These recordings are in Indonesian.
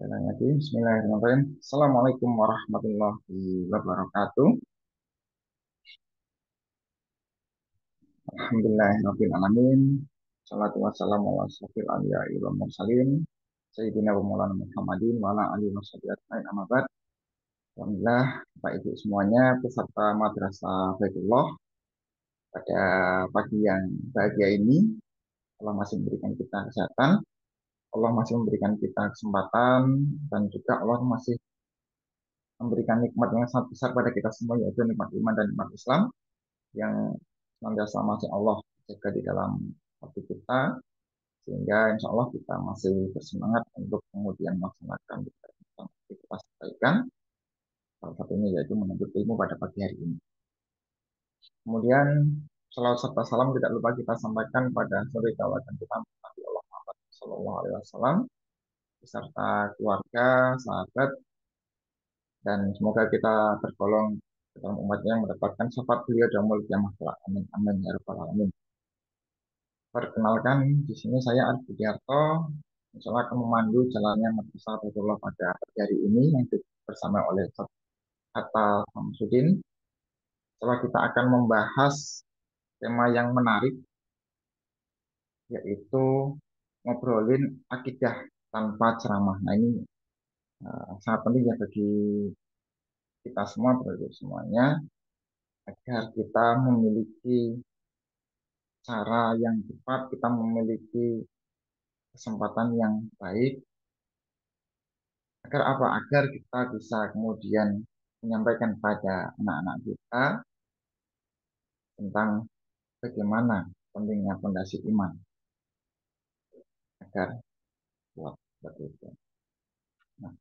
Jalan lagi. Bismillahirrahmanirrahim. Assalamualaikum warahmatullahi wabarakatuh. Alhamdulillahirrahmanirrahim. Salatu wassalamu ala asyrofil anbiya'i wal mursalin. Sayyidina wa maulana Muhammadin wa ala alihi wa sahbihi ajma'in amma ba'd. Alhamdulillah, Bapak Ibu semuanya peserta Madrasah Baitullah, pada pagi yang bahagia ini Allah masih memberikan kita kesehatan, Allah masih memberikan kita kesempatan, dan juga Allah masih memberikan nikmat yang sangat besar pada kita semua, yaitu nikmat iman dan nikmat Islam yang senantiasa masih Allah jaga di dalam hati kita, sehingga insya Allah kita masih bersemangat untuk kemudian melaksanakan aktivitas kebaikan, salah satunya yaitu menuntut ilmu pada pagi hari ini. Kemudian salawat serta salam tidak lupa kita sampaikan pada suri tauladan kita Nabi Allah Muhammad Sallallahu Alaihi Wasallam beserta keluarga, sahabat, dan semoga kita tergolong dalam umatnya yang mendapatkan syafaat beliau dan mulia kiamat kelak. Amin amin ya rabbal alamin. Perkenalkan, di sini saya Arif Budiarto. Insya Allah akan memandu jalannya Madrasah Baitullah pada pagi hari ini yang bersama oleh Ustaz Hatta Samsudin. Setelah kita akan membahas tema yang menarik, yaitu ngobrolin akidah tanpa ceramah. Nah ini sangat penting ya bagi kita semua, bagi semuanya, agar kita memiliki cara yang tepat, kita memiliki kesempatan yang baik. Agar apa? Agar kita bisa kemudian menyampaikan pada anak-anak kita tentang bagaimana pentingnya fondasi iman agar kuat seperti itu. Nah,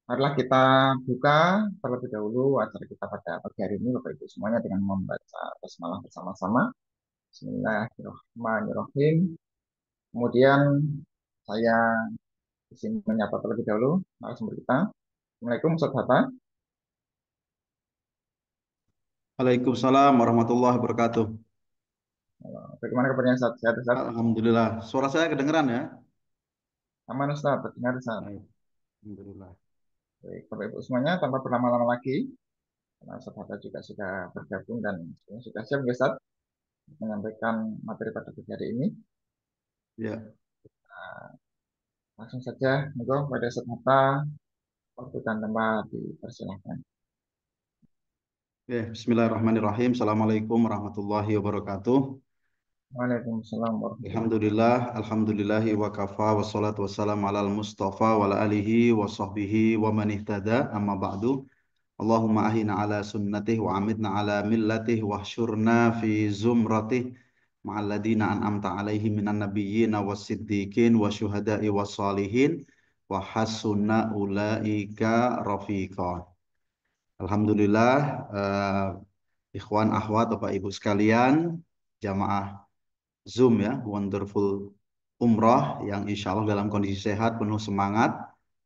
marilah kita buka terlebih dahulu acara kita pada pagi hari ini, Bapak Ibu semuanya, dengan membaca basmalah bersama-sama. Bismillahirrahmanirrahim. Kemudian saya di sini menyapa terlebih dahulu narasumber kita. Assalamualaikum, Ustaz Hatta. Waalaikumsalam warahmatullahi wabarakatuh. Bagaimana kabarnya Ustaz? Sehat Ustaz? Alhamdulillah. Suara saya kedengeran ya? Aman Ustaz, terdengar Ustaz. Baik. Alhamdulillah. Baik, Bapak Ibu semuanya, tanpa berlama-lama lagi, karena Ustaz Hatta juga sudah bergabung dan sudah siap ya Ustaz menyampaikan materi pada pagi hari ini. Ya. Nah, langsung saja, monggo pada Ustaz Hatta, waktu dan tempat dipersilahkan. Oke, Bismillahirrahmanirrahim. Assalamualaikum warahmatullahi wabarakatuh. Waalaikumsalam warahmatullahi wabarakatuh. Alhamdulillahi wa kafa wassalatu wassalamu alal mustafa wa ala alihi wa sahbihi wa man ihtada amma ba'du. Allahumma ahina ala sunnatih wa amitna ala millatih wa hsyurna fi zumratih ma'alladina an'amta alaihim minan nabiyyina was siddiqin wa syuhada'i was salihin wa hasuna ulaika rafiqa. Alhamdulillah, ikhwan akhwat Bapak Ibu sekalian, jamaah Zoom ya, Wonderful Umroh yang insya Allah dalam kondisi sehat, penuh semangat.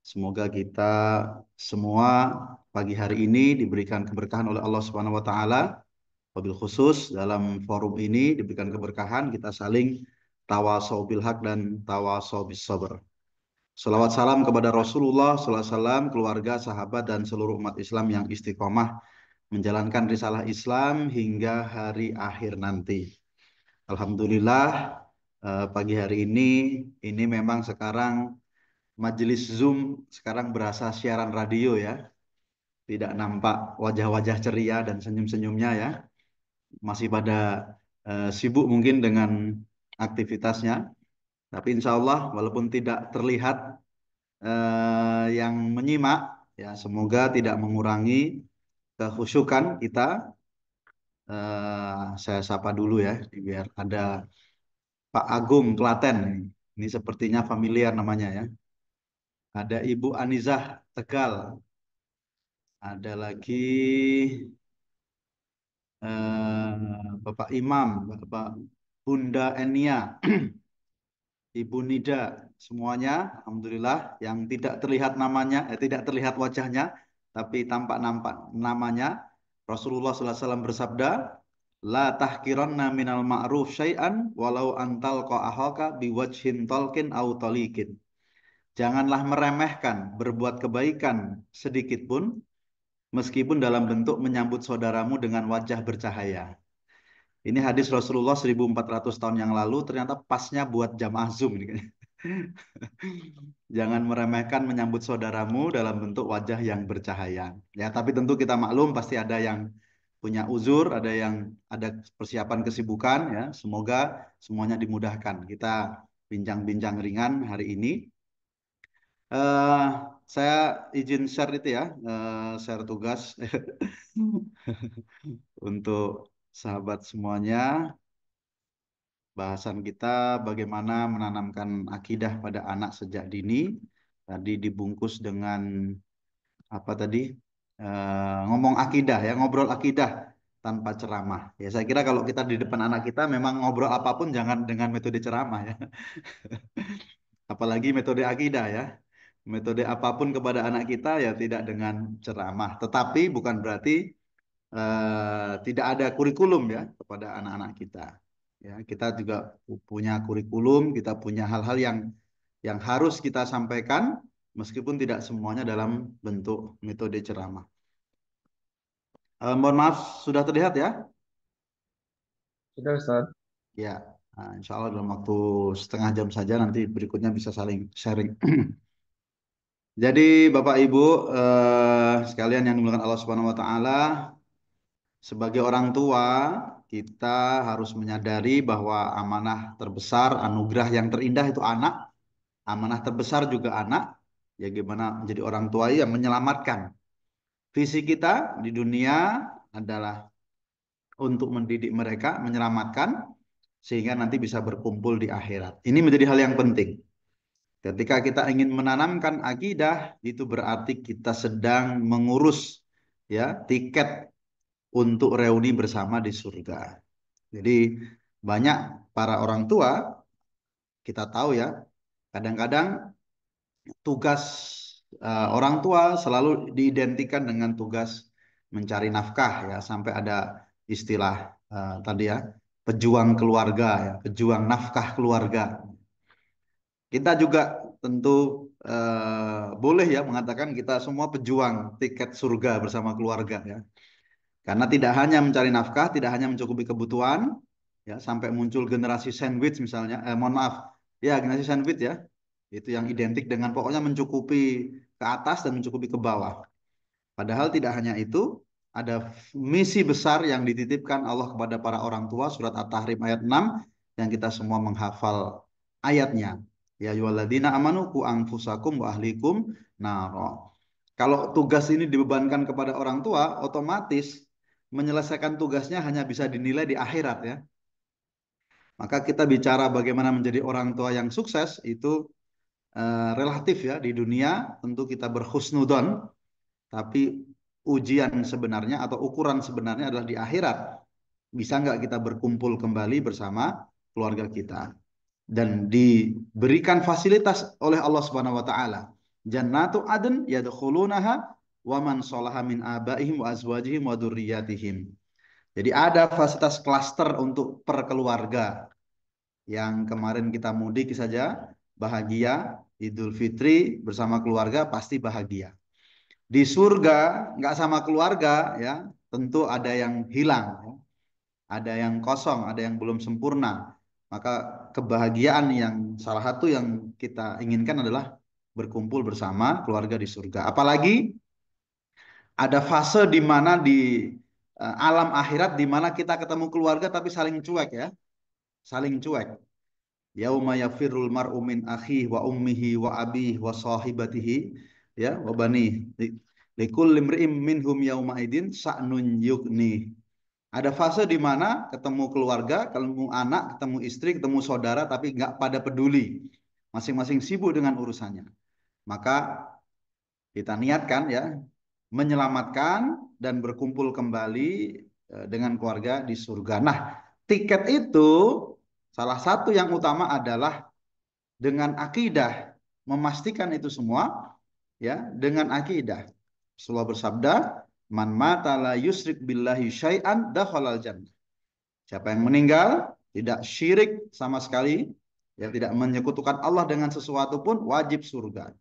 Semoga kita semua pagi hari ini diberikan keberkahan oleh Allah Subhanahu wa taala. Wabil khusus dalam forum ini diberikan keberkahan, kita saling tawasau bil haq dan tawasau bis sabr. Salawat salam kepada Rasulullah sallallahu alaihi wasallam, keluarga, sahabat dan seluruh umat Islam yang istiqomah menjalankan risalah Islam hingga hari akhir nanti. Alhamdulillah, pagi hari ini memang sekarang majelis Zoom sekarang berasa siaran radio ya. Tidak nampak wajah-wajah ceria dan senyum-senyumnya ya. Masih pada sibuk mungkin dengan aktivitasnya. Tapi insya Allah walaupun tidak terlihat yang menyimak, ya semoga tidak mengurangi kekhusyukan kita. Saya sapa dulu ya, biar ada Pak Agung Klaten. Ini sepertinya familiar namanya ya. Ada Ibu Anizah Tegal. Ada lagi Bapak Imam, Bapak Bunda Enia, Ibu Nida, semuanya, alhamdulillah, yang tidak terlihat namanya, tidak terlihat wajahnya, tapi tampak-nampak namanya. Rasulullah SAW bersabda, La tahkiranna minal ma'ruf syai'an walau antal qa'ahaka biwajhin talqin au talikin. Janganlah meremehkan berbuat kebaikan sedikit pun, meskipun dalam bentuk menyambut saudaramu dengan wajah bercahaya. Ini hadis Rasulullah 1400 tahun yang lalu, ternyata pasnya buat jamaah Zoom ini kayaknya. Jangan meremehkan menyambut saudaramu dalam bentuk wajah yang bercahaya. Ya, tapi tentu kita maklum pasti ada yang punya uzur, ada yang ada persiapan kesibukan ya. Semoga semuanya dimudahkan. Kita bincang-bincang ringan hari ini. eh saya izin share itu ya, share tugas untuk sahabat semuanya. Bahasan kita bagaimana menanamkan akidah pada anak sejak dini. Tadi dibungkus dengan apa tadi? Ngomong akidah ya, ngobrol akidah tanpa ceramah. Ya saya kira kalau kita di depan anak kita memang ngobrol apapun jangan dengan metode ceramah ya. Apalagi metode akidah ya. Metode apapun kepada anak kita ya tidak dengan ceramah. Tetapi bukan berarti tidak ada kurikulum ya kepada anak-anak kita. Ya, kita juga punya kurikulum, kita punya hal-hal yang harus kita sampaikan meskipun tidak semuanya dalam bentuk metode ceramah. Mohon maaf, sudah terlihat ya? Sudah Ustaz. Ya, nah, insya Allah dalam waktu setengah jam saja nanti berikutnya bisa saling sharing. Jadi Bapak Ibu sekalian yang dimuliakan Allah Subhanahu Wa Taala, sebagai orang tua kita harus menyadari bahwa amanah terbesar, anugerah yang terindah itu anak, amanah terbesar juga anak. Ya gimana menjadi orang tua yang menyelamatkan. Visi kita di dunia adalah untuk mendidik mereka, menyelamatkan, sehingga nanti bisa berkumpul di akhirat. Ini menjadi hal yang penting. Ketika kita ingin menanamkan akidah, itu berarti kita sedang mengurus ya tiket untuk reuni bersama di surga. Jadi banyak para orang tua kita tahu ya, kadang-kadang tugas orang tua selalu diidentikan dengan tugas mencari nafkah ya, sampai ada istilah tadi ya, pejuang keluarga ya, pejuang nafkah keluarga. Kita juga tentu boleh ya mengatakan kita semua pejuang tiket surga bersama keluarga ya. Karena tidak hanya mencari nafkah, tidak hanya mencukupi kebutuhan, ya sampai muncul generasi sandwich misalnya, mohon maaf, ya generasi sandwich ya, itu yang identik dengan pokoknya mencukupi ke atas dan mencukupi ke bawah. Padahal tidak hanya itu, ada misi besar yang dititipkan Allah kepada para orang tua, surat At-Tahrim ayat 6, yang kita semua menghafal ayatnya. Ya ayyuhalladzina amanu qu anfusakum wa ahlikum naro. Kalau tugas ini dibebankan kepada orang tua, otomatis menyelesaikan tugasnya hanya bisa dinilai di akhirat ya. Maka kita bicara bagaimana menjadi orang tua yang sukses itu relatif ya. Di dunia tentu kita berhusnudon, tapi ujian sebenarnya atau ukuran sebenarnya adalah di akhirat. Bisa nggak kita berkumpul kembali bersama keluarga kita dan diberikan fasilitas oleh Allah Subhanahu wa taala. Jannatu adn yadkhulunaha wa man sholaha min abaihim wa azwajihim wa dzurriyyatihim. Jadi ada fasilitas klaster untuk perkeluarga. Yang kemarin kita mudik saja bahagia, Idul Fitri bersama keluarga pasti bahagia. Di surga nggak sama keluarga ya, tentu ada yang hilang, ya. Ada yang kosong, ada yang belum sempurna. Maka kebahagiaan yang salah satu yang kita inginkan adalah berkumpul bersama keluarga di surga. Apalagi ada fase di mana di alam akhirat di mana kita ketemu keluarga tapi saling cuek ya, saling cuek. Yauma yafirul mar'u min akhihi wa ummihi wa abihi wa sahibatihi ya wa bani. Likulli imri'in minhum yauma idin sa'nun yugni. Ada fase di mana ketemu keluarga, ketemu anak, ketemu istri, ketemu saudara, tapi nggak pada peduli. Masing-masing sibuk dengan urusannya. Maka kita niatkan ya, menyelamatkan dan berkumpul kembali dengan keluarga di surga. Nah, tiket itu salah satu yang utama adalah dengan akidah. Memastikan itu semua ya dengan akidah. Rasulullah bersabda, "Man mata la yusrik billahi syai'an dakhalal jannah." Siapa yang meninggal tidak syirik sama sekali ya tidak menyekutukan Allah dengan sesuatu pun wajib surga.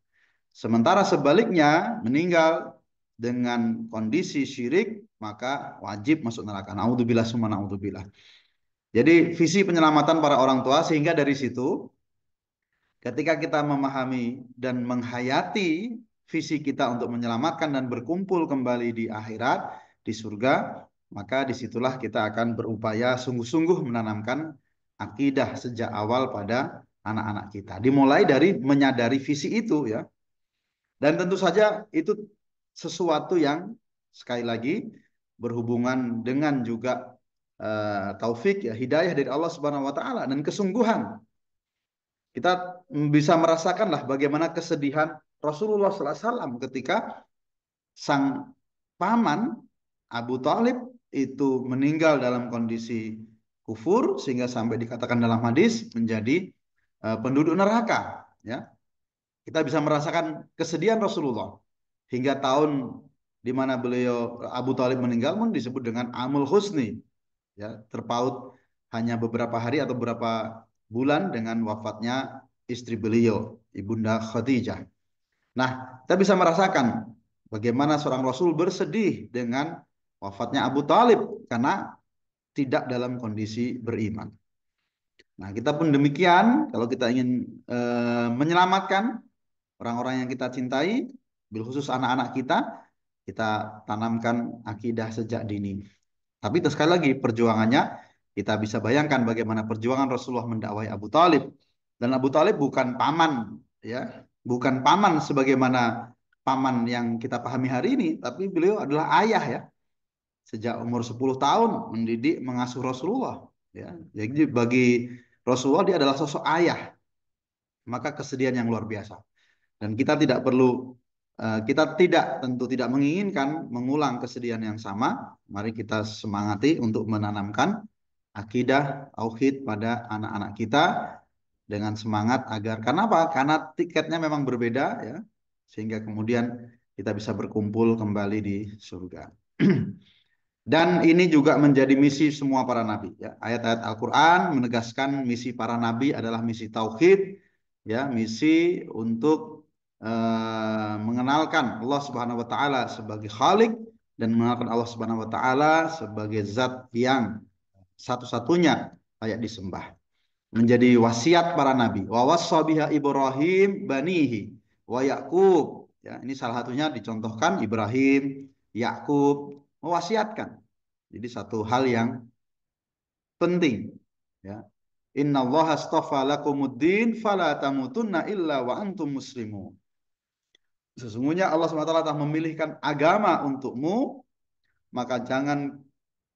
Sementara sebaliknya meninggal dengan kondisi syirik maka wajib masuk neraka. Naudzubillah summa naudzubillah. Jadi visi penyelamatan para orang tua sehingga dari situ ketika kita memahami dan menghayati visi kita untuk menyelamatkan dan berkumpul kembali di akhirat, di surga, maka disitulah kita akan berupaya sungguh-sungguh menanamkan akidah sejak awal pada anak-anak kita. Dimulai dari menyadari visi itu ya. Dan tentu saja itu sesuatu yang sekali lagi berhubungan dengan juga taufik ya, hidayah dari Allah Subhanahu wa taala dan kesungguhan. Kita bisa merasakanlah bagaimana kesedihan Rasulullah SAW ketika sang paman Abu Talib itu meninggal dalam kondisi kufur sehingga sampai dikatakan dalam hadis menjadi penduduk neraka. Ya, kita bisa merasakan kesedihan Rasulullah hingga tahun di mana beliau Abu Talib meninggal pun disebut dengan Amul Husni. Ya, terpaut hanya beberapa hari atau beberapa bulan dengan wafatnya istri beliau, Ibunda Khadijah. Nah, kita bisa merasakan bagaimana seorang Rasul bersedih dengan wafatnya Abu Talib karena tidak dalam kondisi beriman. Nah, kita pun demikian, kalau kita ingin menyelamatkan orang-orang yang kita cintai, bil khusus anak-anak kita tanamkan akidah sejak dini. Tapi itu sekali lagi perjuangannya kita bisa bayangkan bagaimana perjuangan Rasulullah mendakwai Abu Talib. Dan Abu Talib bukan paman, ya, bukan paman sebagaimana paman yang kita pahami hari ini, tapi beliau adalah ayah ya. Sejak umur 10 tahun mendidik, mengasuh Rasulullah. Ya. Jadi bagi Rasulullah dia adalah sosok ayah. Maka kesedihan yang luar biasa. Dan kita tidak perlu, kita tentu tidak menginginkan mengulang kesedihan yang sama. Mari kita semangati untuk menanamkan akidah tauhid pada anak-anak kita dengan semangat agar, karena apa? Karena tiketnya memang berbeda ya, sehingga kemudian kita bisa berkumpul kembali di surga. Dan ini juga menjadi misi semua para nabi ya. Ayat-ayat Al-Qur'an menegaskan misi para nabi adalah misi tauhid ya, misi untuk mengenalkan Allah Subhanahu wa taala sebagai Khalik dan mengenalkan Allah Subhanahu wa taala sebagai zat yang satu-satunya layak disembah. Menjadi wasiat para nabi. Wa wassabiha Ibrahim banihi wa Yaqub. Ya, ini salah satunya dicontohkan Ibrahim, Yakub mewasiatkan. Jadi satu hal yang penting ya. Inna Allah astafa lakumuddin fala tamutunna illa wa antum muslimun. Sesungguhnya Allah SWT telah memilihkan agama untukmu, maka jangan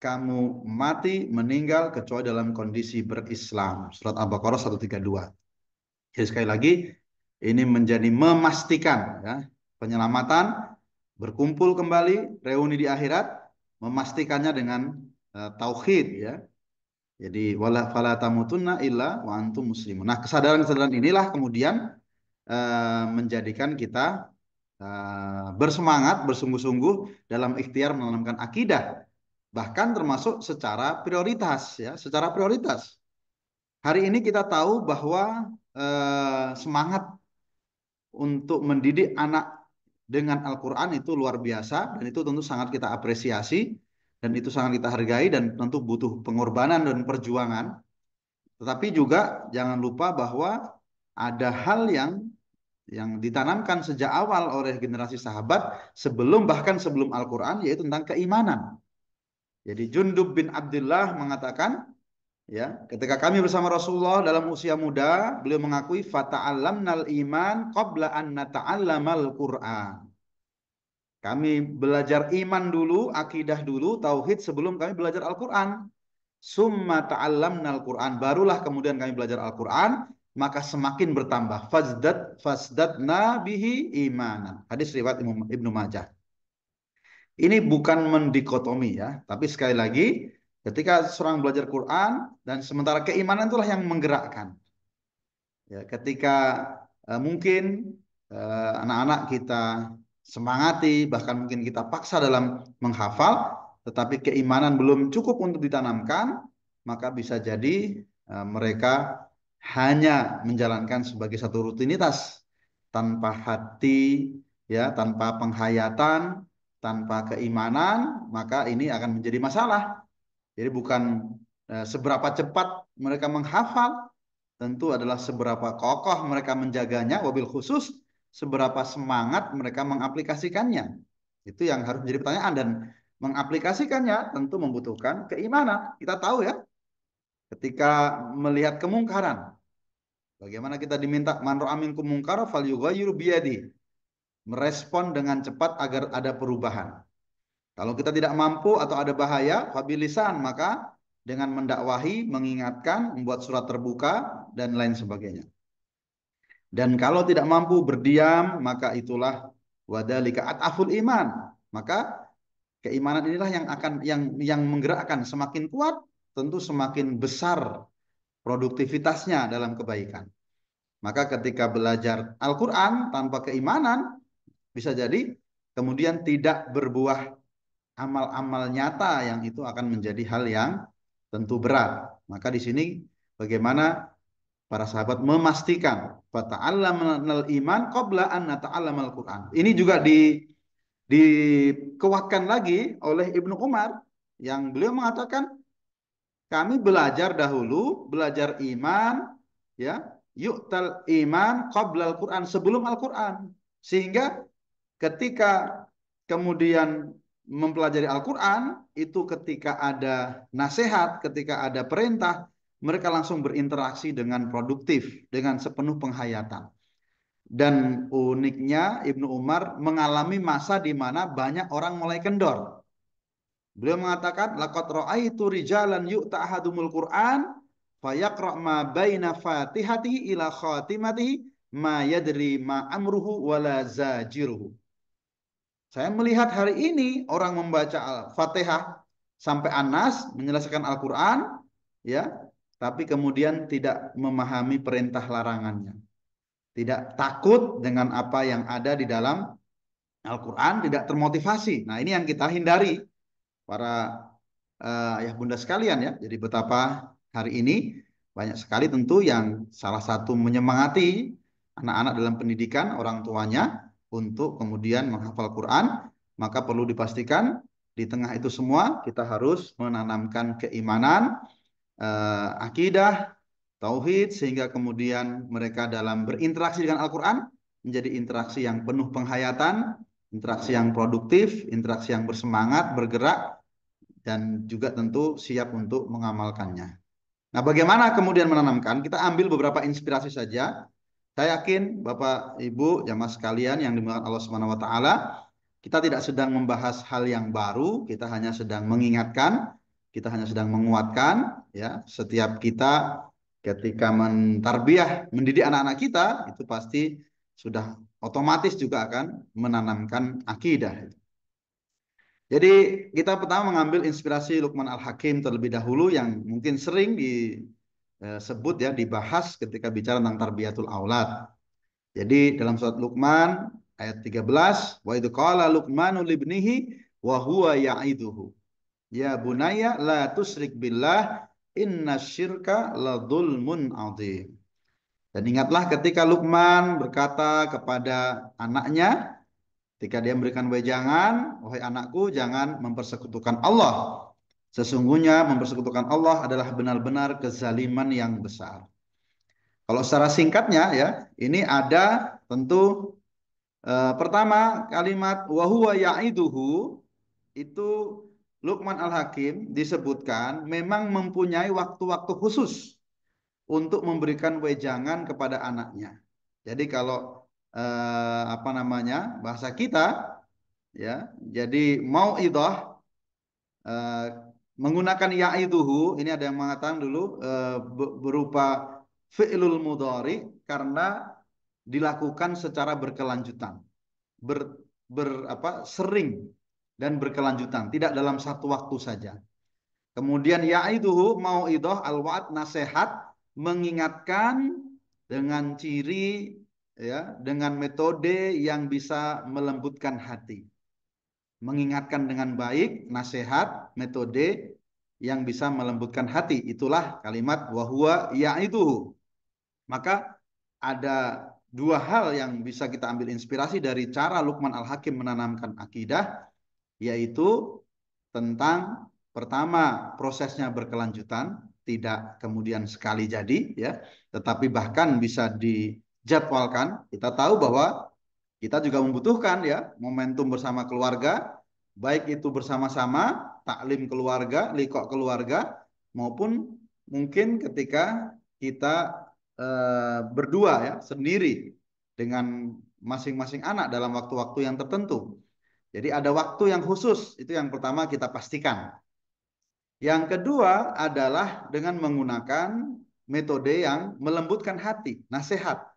kamu mati meninggal kecuali dalam kondisi berislam. Surat Al-Baqarah 132. Jadi sekali lagi ini menjadi memastikan ya, penyelamatan, berkumpul kembali, reuni di akhirat, memastikannya dengan tauhid ya. Jadi wala fala tamutunna illa wa antum muslimun. Nah, kesadaran-kesadaran inilah kemudian menjadikan kita bersemangat, bersungguh-sungguh dalam ikhtiar menanamkan akidah, bahkan termasuk secara prioritas ya, secara prioritas. Hari ini kita tahu bahwa semangat untuk mendidik anak dengan Al-Quran itu luar biasa dan itu tentu sangat kita apresiasi dan itu sangat kita hargai dan tentu butuh pengorbanan dan perjuangan. Tetapi juga jangan lupa bahwa ada hal yang ditanamkan sejak awal oleh generasi sahabat bahkan sebelum Al-Quran, yaitu tentang keimanan. Jadi Jundub bin Abdullah mengatakan, ya, ketika kami bersama Rasulullah dalam usia muda, beliau mengakui fata'allamnal iman qabla an nata'allamal Qur'an. Kami belajar iman dulu, akidah dulu, tauhid sebelum kami belajar Al-Quran. Summa ta'allamnal Qur'an, barulah kemudian kami belajar Al-Quran, maka semakin bertambah. Fasdadna bihi imanan. Hadis riwayat Ibnu Majah. Ini bukan mendikotomi ya, tapi sekali lagi ketika seorang belajar Quran dan sementara keimanan itulah yang menggerakkan. Ya, ketika mungkin anak-anak kita semangati, bahkan mungkin kita paksa dalam menghafal, tetapi keimanan belum cukup untuk ditanamkan, maka bisa jadi mereka hanya menjalankan sebagai satu rutinitas tanpa hati, ya, tanpa penghayatan, tanpa keimanan, maka ini akan menjadi masalah. Jadi bukan seberapa cepat mereka menghafal, tentu adalah seberapa kokoh mereka menjaganya, wabil khusus seberapa semangat mereka mengaplikasikannya. Itu yang harus menjadi pertanyaan, dan mengaplikasikannya tentu membutuhkan keimanan. Kita tahu ya, ketika melihat kemungkaran, bagaimana kita diminta man ra'a minkum munkara falyughayyir biyadi, merespon dengan cepat agar ada perubahan. Kalau kita tidak mampu atau ada bahaya, fabilisan, maka dengan mendakwahi, mengingatkan, membuat surat terbuka, dan lain sebagainya. Dan kalau tidak mampu berdiam, maka itulah wadalika at'aful iman. Maka keimanan inilah yang akan yang menggerakkan, semakin kuat, tentu semakin besar produktivitasnya dalam kebaikan. Maka ketika belajar Al-Quran tanpa keimanan, bisa jadi kemudian tidak berbuah amal-amal nyata yang itu akan menjadi hal yang tentu berat. Maka di sini bagaimana para sahabat memastikan fata'allamal iman qabla an nata'allamal Quran. Ini juga dikuatkan lagi oleh Ibnu Umar yang beliau mengatakan kami belajar dahulu, belajar iman, ya, yu'tal iman qabla al-Quran, sebelum Al-Quran. Sehingga ketika kemudian mempelajari Al-Quran, itu ketika ada nasihat, ketika ada perintah, mereka langsung berinteraksi dengan produktif, dengan sepenuh penghayatan. Dan uniknya Ibnu Umar mengalami masa di mana banyak orang mulai kendor. Beliau mengatakan, laqad ra'aitu rijalan yu'ta ahadumul Qur'an fayaqra' ma baina fatihatihi ila khatimatihi ma yadri ma amruhu wala zajiruhu. Saya melihat hari ini orang membaca Al-Fatihah sampai An-Nas, menyelesaikan Al-Quran, ya, tapi kemudian tidak memahami perintah larangannya. Tidak takut dengan apa yang ada di dalam Al-Quran, tidak termotivasi. Nah, ini yang kita hindari, para ayah bunda sekalian ya. Jadi betapa hari ini banyak sekali tentu yang salah satu menyemangati anak-anak dalam pendidikan orang tuanya untuk kemudian menghafal Quran, maka perlu dipastikan di tengah itu semua kita harus menanamkan keimanan, akidah, tauhid, sehingga kemudian mereka dalam berinteraksi dengan Al-Quran menjadi interaksi yang penuh penghayatan, interaksi yang produktif, interaksi yang bersemangat, bergerak, dan juga tentu siap untuk mengamalkannya. Nah, bagaimana kemudian menanamkan? Kita ambil beberapa inspirasi saja. Saya yakin Bapak Ibu jamaah sekalian yang dimuliakan Allah Subhanahu wa taala, kita tidak sedang membahas hal yang baru, kita hanya sedang mengingatkan, kita hanya sedang menguatkan, ya. Setiap kita ketika mentarbiyah, mendidik anak-anak kita, itu pasti sudah otomatis juga akan menanamkan akidah. Jadi kita pertama mengambil inspirasi Luqman Al-Hakim terlebih dahulu yang mungkin sering disebut ya, dibahas ketika bicara tentang tarbiyatul aulad. Jadi dalam surat Luqman ayat 13, wa idz qala Luqmanu libnihi wa huwa ya'iduhu. Ya bunayya la tusyrik billah innasyirka ladzulmun adzim. Dan ingatlah ketika Luqman berkata kepada anaknya ketika dia memberikan wejangan, wahai anakku, jangan mempersekutukan Allah. Sesungguhnya mempersekutukan Allah adalah benar-benar kezaliman yang besar. Kalau secara singkatnya ya, ini ada tentu pertama kalimat wahuwa ya'iduhu, itu Luqman Al-Hakim disebutkan memang mempunyai waktu-waktu khusus untuk memberikan wejangan kepada anaknya. Jadi kalau apa namanya bahasa kita ya, jadi mauidhah eh, menggunakan ya'iduhu, ini ada yang mengatakan dulu berupa fi'lul mudhari karena dilakukan secara berkelanjutan, sering dan berkelanjutan, tidak dalam satu waktu saja. Kemudian ya'iduhu mauidhah al-wa'd, nasihat, mengingatkan dengan ciri ya, dengan metode yang bisa melembutkan hati. Mengingatkan dengan baik, nasihat, metode yang bisa melembutkan hati. Itulah kalimat wahwa ya'iduhu. Maka ada dua hal yang bisa kita ambil inspirasi dari cara Luqman Al-Hakim menanamkan akidah, yaitu tentang pertama prosesnya berkelanjutan, tidak kemudian sekali jadi ya, tetapi bahkan bisa dijadwalkan. Kita tahu bahwa kita juga membutuhkan ya momentum bersama keluarga, baik itu bersama-sama taklim keluarga, liqo keluarga, maupun mungkin ketika kita berdua ya sendiri dengan masing-masing anak dalam waktu-waktu yang tertentu. Jadi ada waktu yang khusus, itu yang pertama kita pastikan. Yang kedua adalah dengan menggunakan metode yang melembutkan hati, nasihat.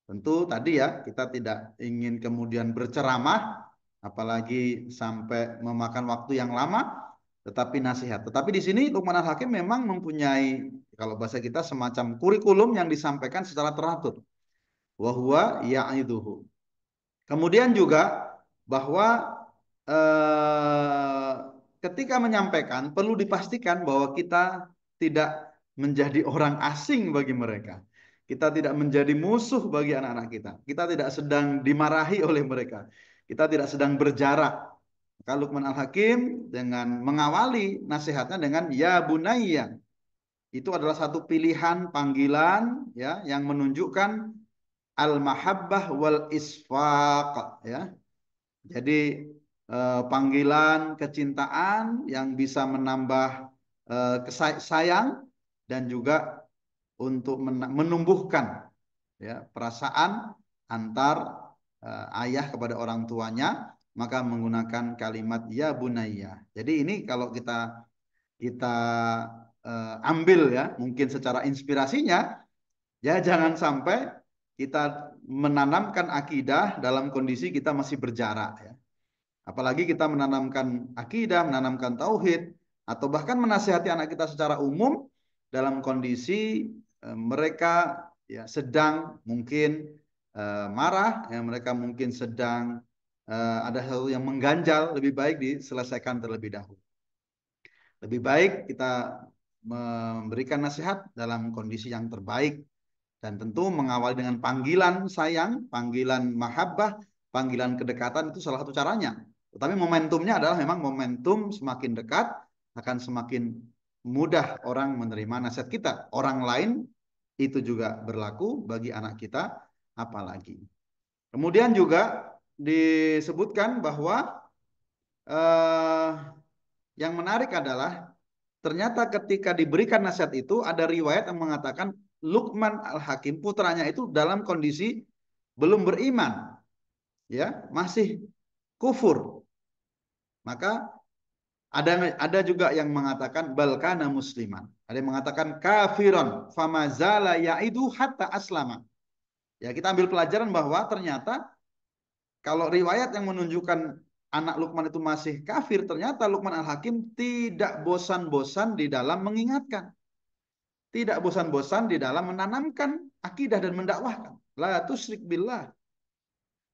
Tentu tadi ya, kita tidak ingin kemudian berceramah, apalagi sampai memakan waktu yang lama, tetapi nasihat. Tetapi di sini Luqman Al-Hakim memang mempunyai, kalau bahasa kita, semacam kurikulum yang disampaikan secara teratur. Wahuwa ya'iduhu. Kemudian juga bahwa eh, ketika menyampaikan perlu dipastikan bahwa kita tidak menjadi orang asing bagi mereka. Kita tidak menjadi musuh bagi anak-anak kita. Kita tidak sedang dimarahi oleh mereka. Kita tidak sedang berjarak. Maka Luqman Al-Hakim dengan mengawali nasihatnya dengan ya bunayya. Itu adalah satu pilihan panggilan ya yang menunjukkan al-mahabbah wal isfaq ya. Jadi panggilan kecintaan yang bisa menambah sayang dan juga untuk menumbuhkan ya perasaan antar ayah kepada orang tuanya, maka menggunakan kalimat ya bunayya. Jadi ini kalau kita kita ambil ya mungkin secara inspirasinya, ya jangan sampai kita menanamkan akidah dalam kondisi kita masih berjarak ya. Apalagi kita menanamkan akidah, menanamkan tauhid, atau bahkan menasihati anak kita secara umum dalam kondisi mereka ya sedang mungkin marah, ya mereka mungkin sedang ada hal yang mengganjal, lebih baik diselesaikan terlebih dahulu. Lebih baik kita memberikan nasihat dalam kondisi yang terbaik dan tentu mengawali dengan panggilan sayang, panggilan mahabbah, panggilan kedekatan itu salah satu caranya. Tetapi momentumnya adalah memang momentum semakin dekat akan semakin mudah orang menerima nasihat kita. Orang lain itu juga berlaku bagi anak kita apalagi. Kemudian juga disebutkan bahwa eh, yang menarik adalah ternyata ketika diberikan nasihat itu ada riwayat yang mengatakan Luqman Al-Hakim putranya itu dalam kondisi belum beriman, ya, masih kufur. Maka ada juga yang mengatakan balkana musliman. Ada yang mengatakan kafiron famazala yaidu hatta aslama. Ya, kita ambil pelajaran bahwa ternyata kalau riwayat yang menunjukkan anak Luqman itu masih kafir, ternyata Luqman Al-Hakim tidak bosan-bosan di dalam mengingatkan. Tidak bosan-bosan di dalam menanamkan akidah dan mendakwahkan. La tusyrik billah.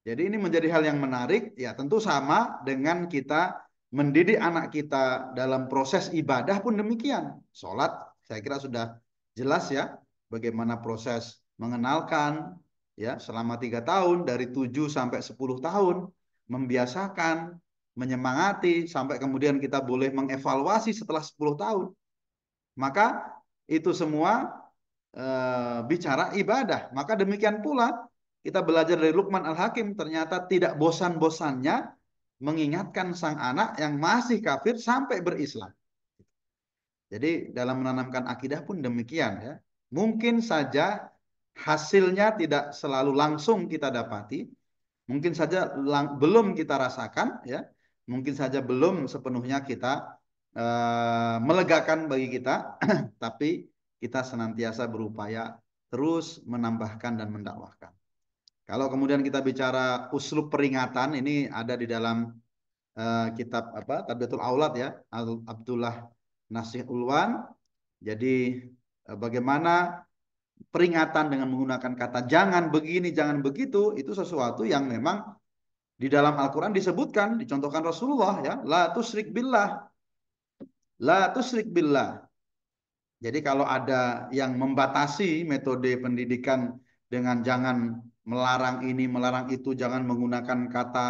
Jadi ini menjadi hal yang menarik, ya tentu sama dengan kita mendidik anak kita dalam proses ibadah pun demikian. Sholat, saya kira sudah jelas ya, bagaimana proses mengenalkan, ya selama 3 tahun, dari 7 sampai 10 tahun, membiasakan, menyemangati, sampai kemudian kita boleh mengevaluasi setelah 10 tahun. Maka itu semua bicara ibadah. Maka demikian pula kita belajar dari Luqman Al-Hakim ternyata tidak bosan-bosannya mengingatkan sang anak yang masih kafir sampai berislam. Jadi dalam menanamkan akidah pun demikian ya. Mungkin saja hasilnya tidak selalu langsung kita dapati, mungkin saja belum kita rasakan ya, mungkin saja belum sepenuhnya kita melegakan bagi kita, tapi kita senantiasa berupaya terus menambahkan dan mendakwahkan. Kalau kemudian kita bicara uslub peringatan, ini ada di dalam kitab apa Tarbiyatul Aulad ya, Abdullah Nasih Ulwan. Jadi bagaimana peringatan dengan menggunakan kata jangan begini, jangan begitu, itu sesuatu yang memang di dalam Al-Quran disebutkan, dicontohkan Rasulullah ya, la tusyrik billah, la tusyrik billah. Jadi kalau ada yang membatasi metode pendidikan dengan jangan melarang ini, melarang itu, jangan menggunakan kata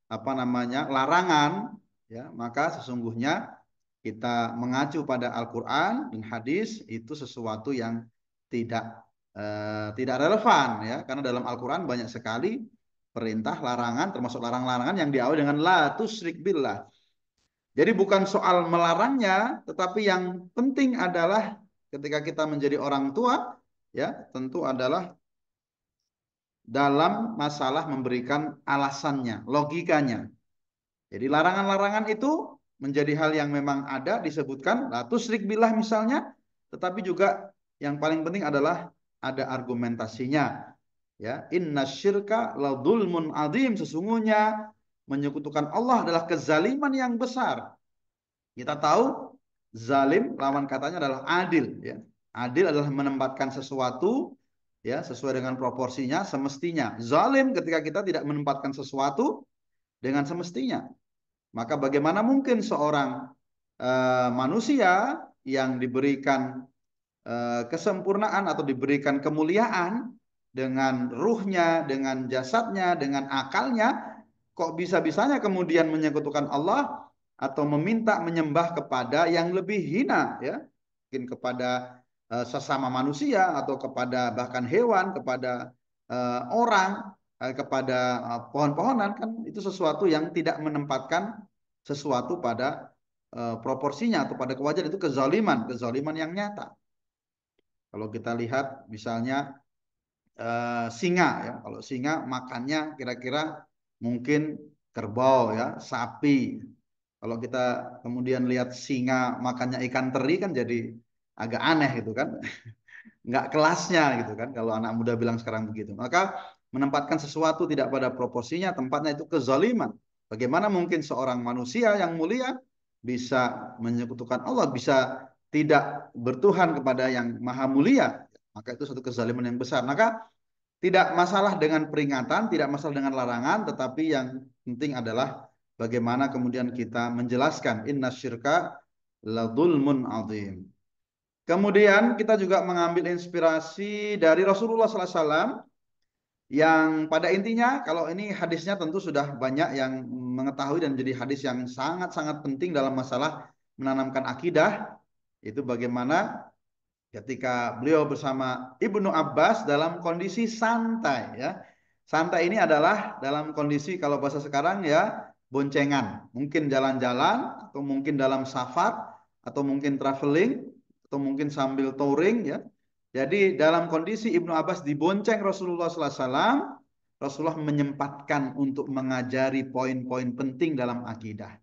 apa namanya larangan, ya maka sesungguhnya kita mengacu pada Al-Quran dan hadis itu sesuatu yang tidak tidak relevan ya, karena dalam Al-Quran banyak sekali perintah larangan, termasuk larang-larangan yang diawali dengan la tusyrik billah. Jadi bukan soal melarangnya, tetapi yang penting adalah ketika kita menjadi orang tua, ya tentu adalah dalam masalah memberikan alasannya, logikanya. Jadi larangan-larangan itu menjadi hal yang memang ada disebutkan, la tusyrik billah misalnya, tetapi juga yang paling penting adalah ada argumentasinya. Ya, inna syirka la dzulmun adzim, sesungguhnya menyekutukan Allah adalah kezaliman yang besar. Kita tahu zalim lawan katanya adalah adil ya. Adil adalah menempatkan sesuatu ya sesuai dengan proporsinya semestinya. Zalim ketika kita tidak menempatkan sesuatu dengan semestinya. Maka bagaimana mungkin seorang manusia yang diberikan kesempurnaan atau diberikan kemuliaan dengan ruhnya, dengan jasadnya, dengan akalnya, kok bisa-bisanya kemudian menyekutukan Allah atau meminta menyembah kepada yang lebih hina ya, mungkin kepada sesama manusia atau kepada bahkan hewan, kepada orang, kepada pohon-pohonan, kan itu sesuatu yang tidak menempatkan sesuatu pada proporsinya atau pada kewajaran, itu kezaliman, kezaliman yang nyata. Kalau kita lihat misalnya singa ya, kalau singa makannya kira-kira mungkin kerbau ya, sapi. Kalau kita kemudian lihat singa makannya ikan teri kan jadi agak aneh gitu kan, nggak kelasnya gitu kan. Kalau anak muda bilang sekarang begitu, maka menempatkan sesuatu tidak pada proporsinya, tempatnya itu kezaliman. Bagaimana mungkin seorang manusia yang mulia bisa menyekutukan Allah, bisa tidak bertuhan kepada yang maha mulia? Maka itu satu kezaliman yang besar. Maka tidak masalah dengan peringatan, tidak masalah dengan larangan, tetapi yang penting adalah bagaimana kemudian kita menjelaskan inna syirka la dzulmun adzim. Kemudian kita juga mengambil inspirasi dari Rasulullah SAW yang pada intinya kalau ini hadisnya tentu sudah banyak yang mengetahui dan menjadi hadis yang sangat-sangat penting dalam masalah menanamkan akidah, itu bagaimana ketika beliau bersama Ibnu Abbas dalam kondisi santai ya. Santai ini adalah dalam kondisi kalau bahasa sekarang ya boncengan, mungkin jalan-jalan atau mungkin dalam safar atau mungkin traveling atau mungkin sambil touring ya. Jadi dalam kondisi Ibnu Abbas dibonceng Rasulullah SAW, Rasulullah menyempatkan untuk mengajari poin-poin penting dalam akidah.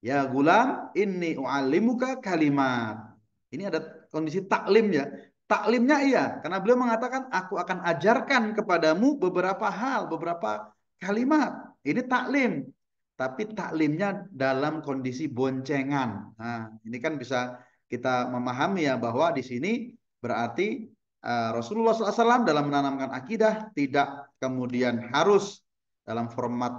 Ya gulam, inni u'allimuka kalimat. Ini ada kondisi taklim ya. Taklimnya iya, karena beliau mengatakan aku akan ajarkan kepadamu beberapa hal, beberapa kalimat. Ini taklim. Tapi taklimnya dalam kondisi boncengan. Nah, ini kan bisa kita memahami ya bahwa di sini berarti Rasulullah SAW dalam menanamkan akidah tidak kemudian harus dalam format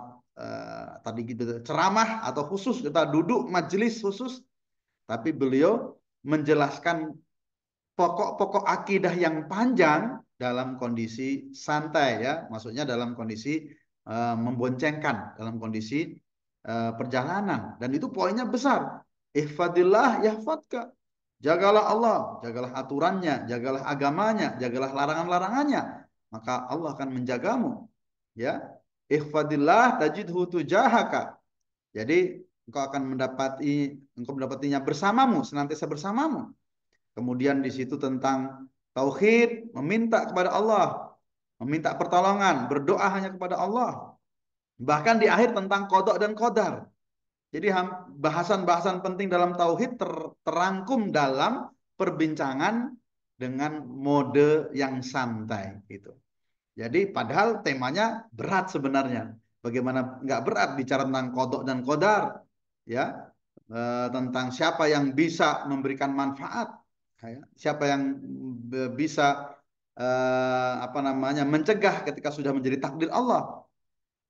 tadi gitu ceramah atau khusus kita duduk majelis khusus, tapi beliau menjelaskan pokok-pokok akidah yang panjang dalam kondisi santai ya, maksudnya dalam kondisi memboncengkan, dalam kondisi perjalanan, dan itu poinnya besar. Ihfadillah yahfadka. Jagalah Allah, jagalah aturannya, jagalah agamanya, jagalah larangan-larangannya, maka Allah akan menjagamu. Ya, ihfadillah tajidhu tujahaka. Jadi engkau mendapatinya bersamamu, senantiasa bersamamu. Kemudian di situ tentang tauhid, meminta kepada Allah, meminta pertolongan, berdoa hanya kepada Allah. Bahkan di akhir tentang qada dan qadar. Jadi bahasan-bahasan penting dalam tauhid terangkum dalam perbincangan dengan mode yang santai gitu. Jadi padahal temanya berat sebenarnya. Bagaimana nggak berat bicara tentang qada dan qadar, ya, tentang siapa yang bisa memberikan manfaat, ya, siapa yang bisa apa namanya mencegah ketika sudah menjadi takdir Allah.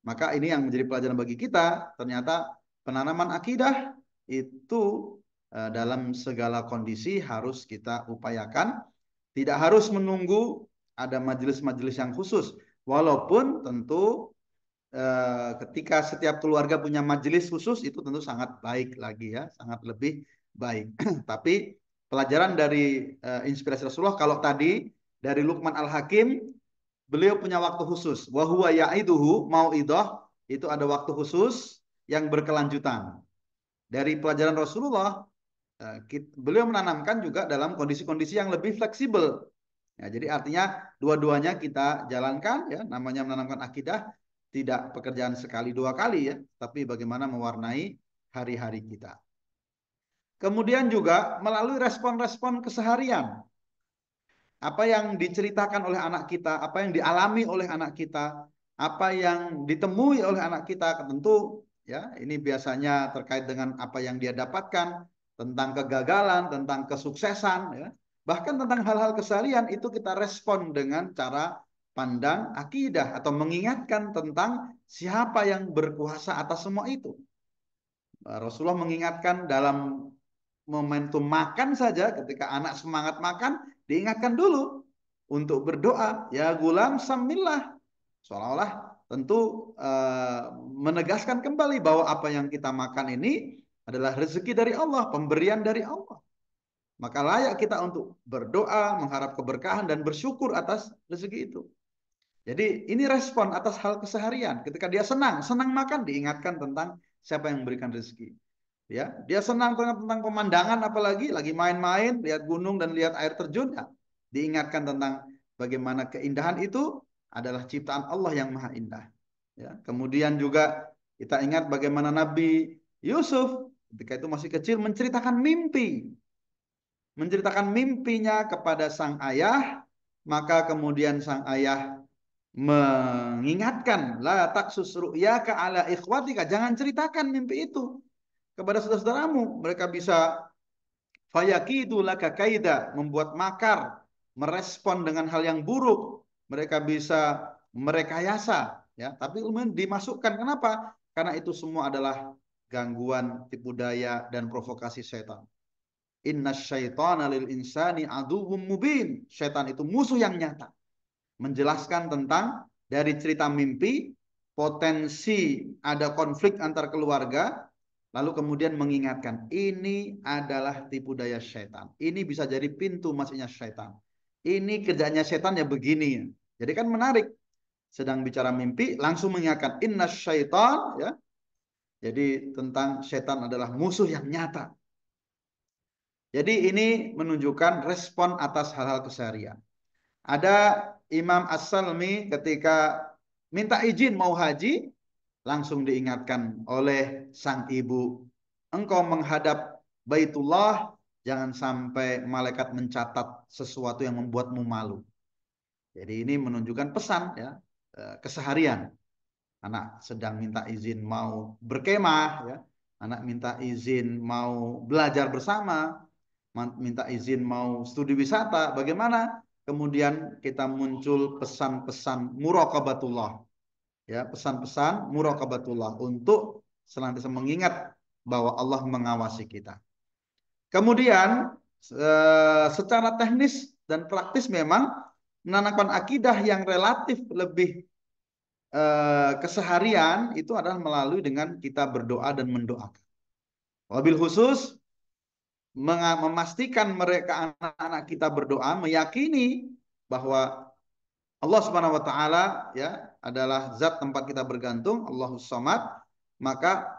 Maka ini yang menjadi pelajaran bagi kita. Ternyata penanaman akidah itu dalam segala kondisi harus kita upayakan. Tidak harus menunggu ada majelis-majelis yang khusus. Walaupun tentu ketika setiap keluarga punya majelis khusus itu tentu sangat baik lagi ya, sangat lebih baik. Tapi pelajaran dari inspirasi Rasulullah, kalau tadi dari Luqman Al-Hakim, beliau punya waktu khusus. Wa huwa ya'iduhu mau'idah, itu ada waktu khusus yang berkelanjutan. Dari pelajaran Rasulullah, beliau menanamkan juga dalam kondisi-kondisi yang lebih fleksibel. Ya, jadi artinya dua-duanya kita jalankan ya, namanya menanamkan akidah tidak pekerjaan sekali dua kali ya, tapi bagaimana mewarnai hari-hari kita. Kemudian juga melalui respon-respon keseharian. Apa yang diceritakan oleh anak kita, apa yang dialami oleh anak kita, apa yang ditemui oleh anak kita, tentu ya ini biasanya terkait dengan apa yang dia dapatkan, tentang kegagalan, tentang kesuksesan ya. Bahkan tentang hal-hal keseharian itu kita respon dengan cara pandang akidah atau mengingatkan tentang siapa yang berkuasa atas semua itu. Rasulullah mengingatkan dalam momentum makan saja, ketika anak semangat makan, diingatkan dulu untuk berdoa, ya gulam samillah. Seolah-olah tentu menegaskan kembali bahwa apa yang kita makan ini adalah rezeki dari Allah, pemberian dari Allah. Maka layak kita untuk berdoa, mengharap keberkahan dan bersyukur atas rezeki itu. Jadi ini respon atas hal keseharian. Ketika dia senang makan, diingatkan tentang siapa yang memberikan rezeki. Ya, dia senang tentang pemandangan, apalagi lagi main-main, lihat gunung dan lihat air terjun, ya, diingatkan tentang bagaimana keindahan itu adalah ciptaan Allah yang maha indah. Ya, kemudian juga kita ingat bagaimana Nabi Yusuf ketika itu masih kecil menceritakan mimpinya kepada sang ayah, maka kemudian sang ayah mengingatkan, la taksus ru'yaka ala ikhwatika, jangan ceritakan mimpi itu kepada saudara-saudaramu, mereka bisa fayakidu laka kaida, membuat makar, merespon dengan hal yang buruk, mereka bisa merekayasa ya, tapi kemudian dimasukkan, kenapa? Karena itu semua adalah gangguan, tipu daya dan provokasi setan. Inna syaitana lil insani aduwwum mubin. Syaitan itu musuh yang nyata. Menjelaskan tentang dari cerita mimpi, potensi ada konflik antar keluarga, lalu kemudian mengingatkan, ini adalah tipu daya syaitan. Ini bisa jadi pintu masuknya syaitan. Ini kerjanya syaitan ya begini. Jadi kan menarik. Sedang bicara mimpi, langsung mengingatkan, inna syaitan, ya. Jadi tentang syaitan adalah musuh yang nyata. Jadi ini menunjukkan respon atas hal-hal keseharian. Ada Imam As-Salmi ketika minta izin mau haji, langsung diingatkan oleh sang ibu, engkau menghadap Baitullah, jangan sampai malaikat mencatat sesuatu yang membuatmu malu. Jadi ini menunjukkan pesan ya, keseharian. Anak sedang minta izin mau berkemah ya, anak minta izin mau belajar bersama, minta izin mau studi wisata, bagaimana kemudian kita muncul pesan-pesan muraqabatullah, ya, pesan-pesan muraqabatullah untuk senantiasa mengingat bahwa Allah mengawasi kita. Kemudian secara teknis dan praktis memang menanamkan akidah yang relatif lebih keseharian itu adalah melalui dengan kita berdoa dan mendoakan. Wabil khusus memastikan mereka anak-anak kita berdoa, meyakini bahwa Allah Subhanahu wa taala ya adalah zat tempat kita bergantung, Allahus Samad, maka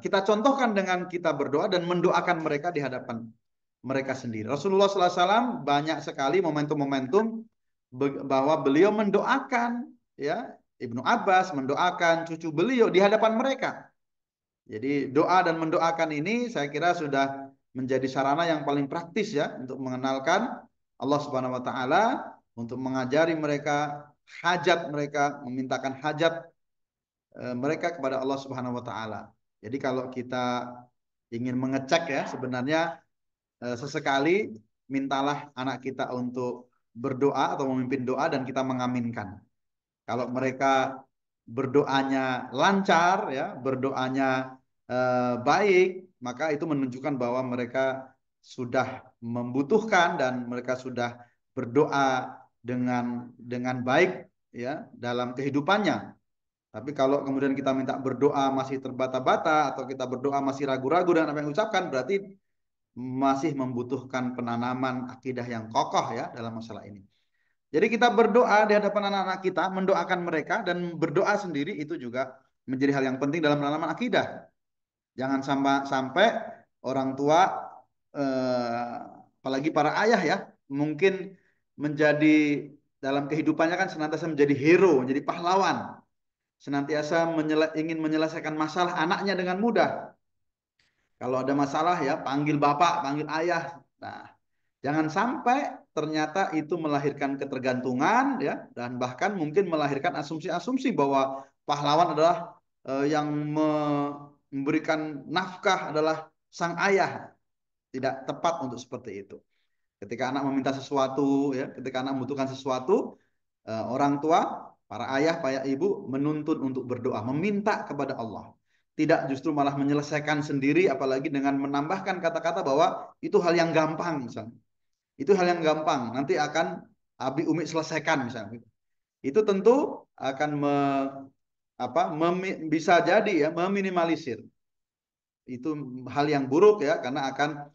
kita contohkan dengan kita berdoa dan mendoakan mereka di hadapan mereka sendiri. Rasulullah SAW banyak sekali momentum-momentum bahwa beliau mendoakan ya, Ibnu Abbas mendoakan cucu beliau di hadapan mereka. Jadi doa dan mendoakan ini saya kira sudah menjadi sarana yang paling praktis ya untuk mengenalkan Allah Subhanahu wa taala, untuk mengajari mereka hajat mereka, memintakan hajat mereka kepada Allah Subhanahu wa taala. Jadi kalau kita ingin mengecek ya, sebenarnya sesekali mintalah anak kita untuk berdoa atau memimpin doa dan kita mengaminkan. Kalau mereka berdoanya lancar ya, berdoanya baik, maka itu menunjukkan bahwa mereka sudah membutuhkan dan mereka sudah berdoa dengan baik ya dalam kehidupannya. Tapi kalau kemudian kita minta berdoa masih terbata-bata atau kita berdoa masih ragu-ragu dengan apa yang ucapkan, berarti masih membutuhkan penanaman akidah yang kokoh ya dalam masalah ini. Jadi kita berdoa di hadapan anak-anak kita, mendoakan mereka dan berdoa sendiri itu juga menjadi hal yang penting dalam penanaman akidah. Jangan sampai orang tua, apalagi para ayah ya, mungkin menjadi dalam kehidupannya kan senantiasa menjadi hero, menjadi pahlawan, senantiasa ingin menyelesaikan masalah anaknya dengan mudah. Kalau ada masalah ya panggil bapak, panggil ayah. Nah, jangan sampai ternyata itu melahirkan ketergantungan ya dan bahkan mungkin melahirkan asumsi-asumsi bahwa pahlawan adalah yang memberikan nafkah adalah sang ayah. Tidak tepat untuk seperti itu. Ketika anak meminta sesuatu ya, ketika anak membutuhkan sesuatu, orang tua, para ayah, para ibu menuntun untuk berdoa, meminta kepada Allah. Tidak justru malah menyelesaikan sendiri, apalagi dengan menambahkan kata-kata bahwa itu hal yang gampang misalnya. Itu hal yang gampang, nanti akan Abi Umi selesaikan misalnya. Itu tentu akan bisa jadi ya meminimalisir. Itu hal yang buruk ya karena akan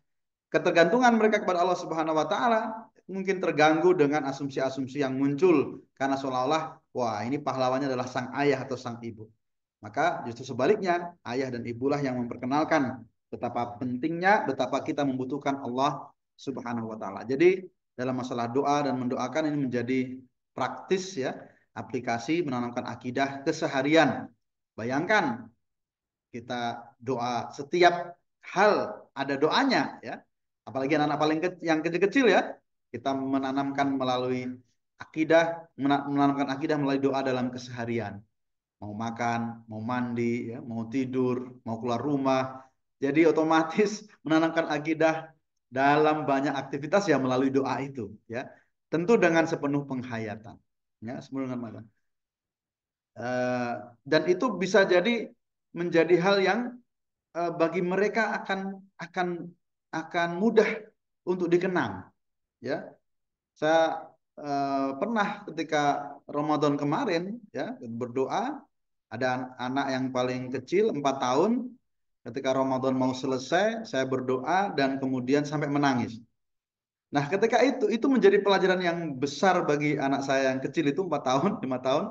ketergantungan mereka kepada Allah Subhanahu wa taala mungkin terganggu dengan asumsi-asumsi yang muncul karena seolah-olah wah ini pahlawannya adalah sang ayah atau sang ibu. Maka justru sebaliknya, ayah dan ibulah yang memperkenalkan betapa pentingnya, betapa kita membutuhkan Allah Subhanahu wa taala. Jadi dalam masalah doa dan mendoakan ini menjadi praktis ya, aplikasi menanamkan akidah keseharian. Bayangkan kita doa setiap hal ada doanya ya. Apalagi anak-anak yang kecil-kecil ya, kita menanamkan melalui akidah, menanamkan akidah melalui doa dalam keseharian. Mau makan, mau mandi, ya, mau tidur, mau keluar rumah. Jadi otomatis menanamkan akidah dalam banyak aktivitas ya melalui doa itu, ya. Tentu dengan sepenuh penghayatan, ya, sepenuh dengan mata. Dan itu bisa jadi menjadi hal yang bagi mereka akan mudah untuk dikenang, ya. Saya pernah ketika Ramadan kemarin ya berdoa ada anak yang paling kecil 4 tahun ketika Ramadan mau selesai saya berdoa dan kemudian sampai menangis. Nah, ketika itu menjadi pelajaran yang besar bagi anak saya yang kecil itu 4 tahun, 5 tahun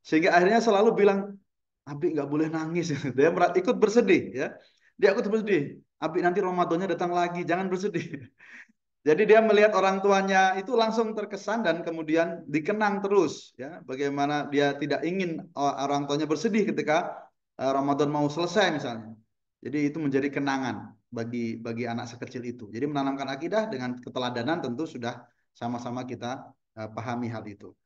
sehingga akhirnya selalu bilang Abi nggak boleh nangis. Dia ikut bersedih ya. Dia ikut bersedih. Abi nanti Ramadannya datang lagi, jangan bersedih. Jadi dia melihat orang tuanya itu langsung terkesan dan kemudian dikenang terus ya bagaimana dia tidak ingin orang tuanya bersedih ketika Ramadan mau selesai misalnya. Jadi itu menjadi kenangan bagi anak sekecil itu. Jadi menanamkan akidah dengan keteladanan tentu sudah sama-sama kita pahami hal itu.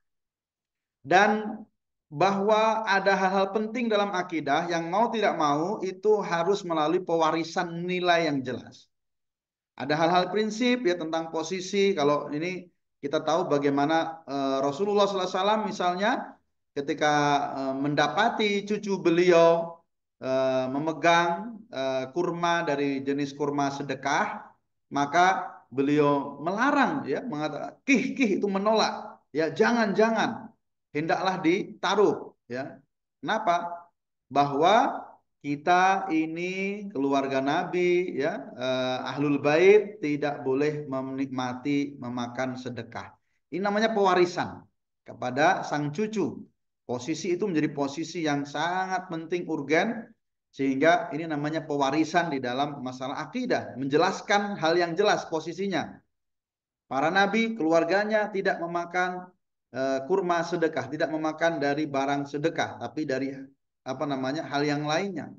Dan bahwa ada hal-hal penting dalam akidah yang mau tidak mau itu harus melalui pewarisan nilai yang jelas. Ada hal-hal prinsip ya tentang posisi. Kalau ini kita tahu bagaimana Rasulullah SAW misalnya ketika mendapati cucu beliau memegang kurma dari jenis kurma sedekah, maka beliau melarang ya mengatakan kih itu menolak ya jangan hendaklah ditaruh ya. Kenapa? Bahwa kita ini keluarga Nabi ya ahlul bait tidak boleh menikmati memakan sedekah. Ini namanya pewarisan kepada sang cucu. Posisi itu menjadi posisi yang sangat penting urgen sehingga ini namanya pewarisan di dalam masalah akidah, menjelaskan hal yang jelas posisinya. Para nabi keluarganya tidak memakan kurma sedekah, tidak memakan dari barang sedekah, tapi dari apa namanya hal yang lainnya.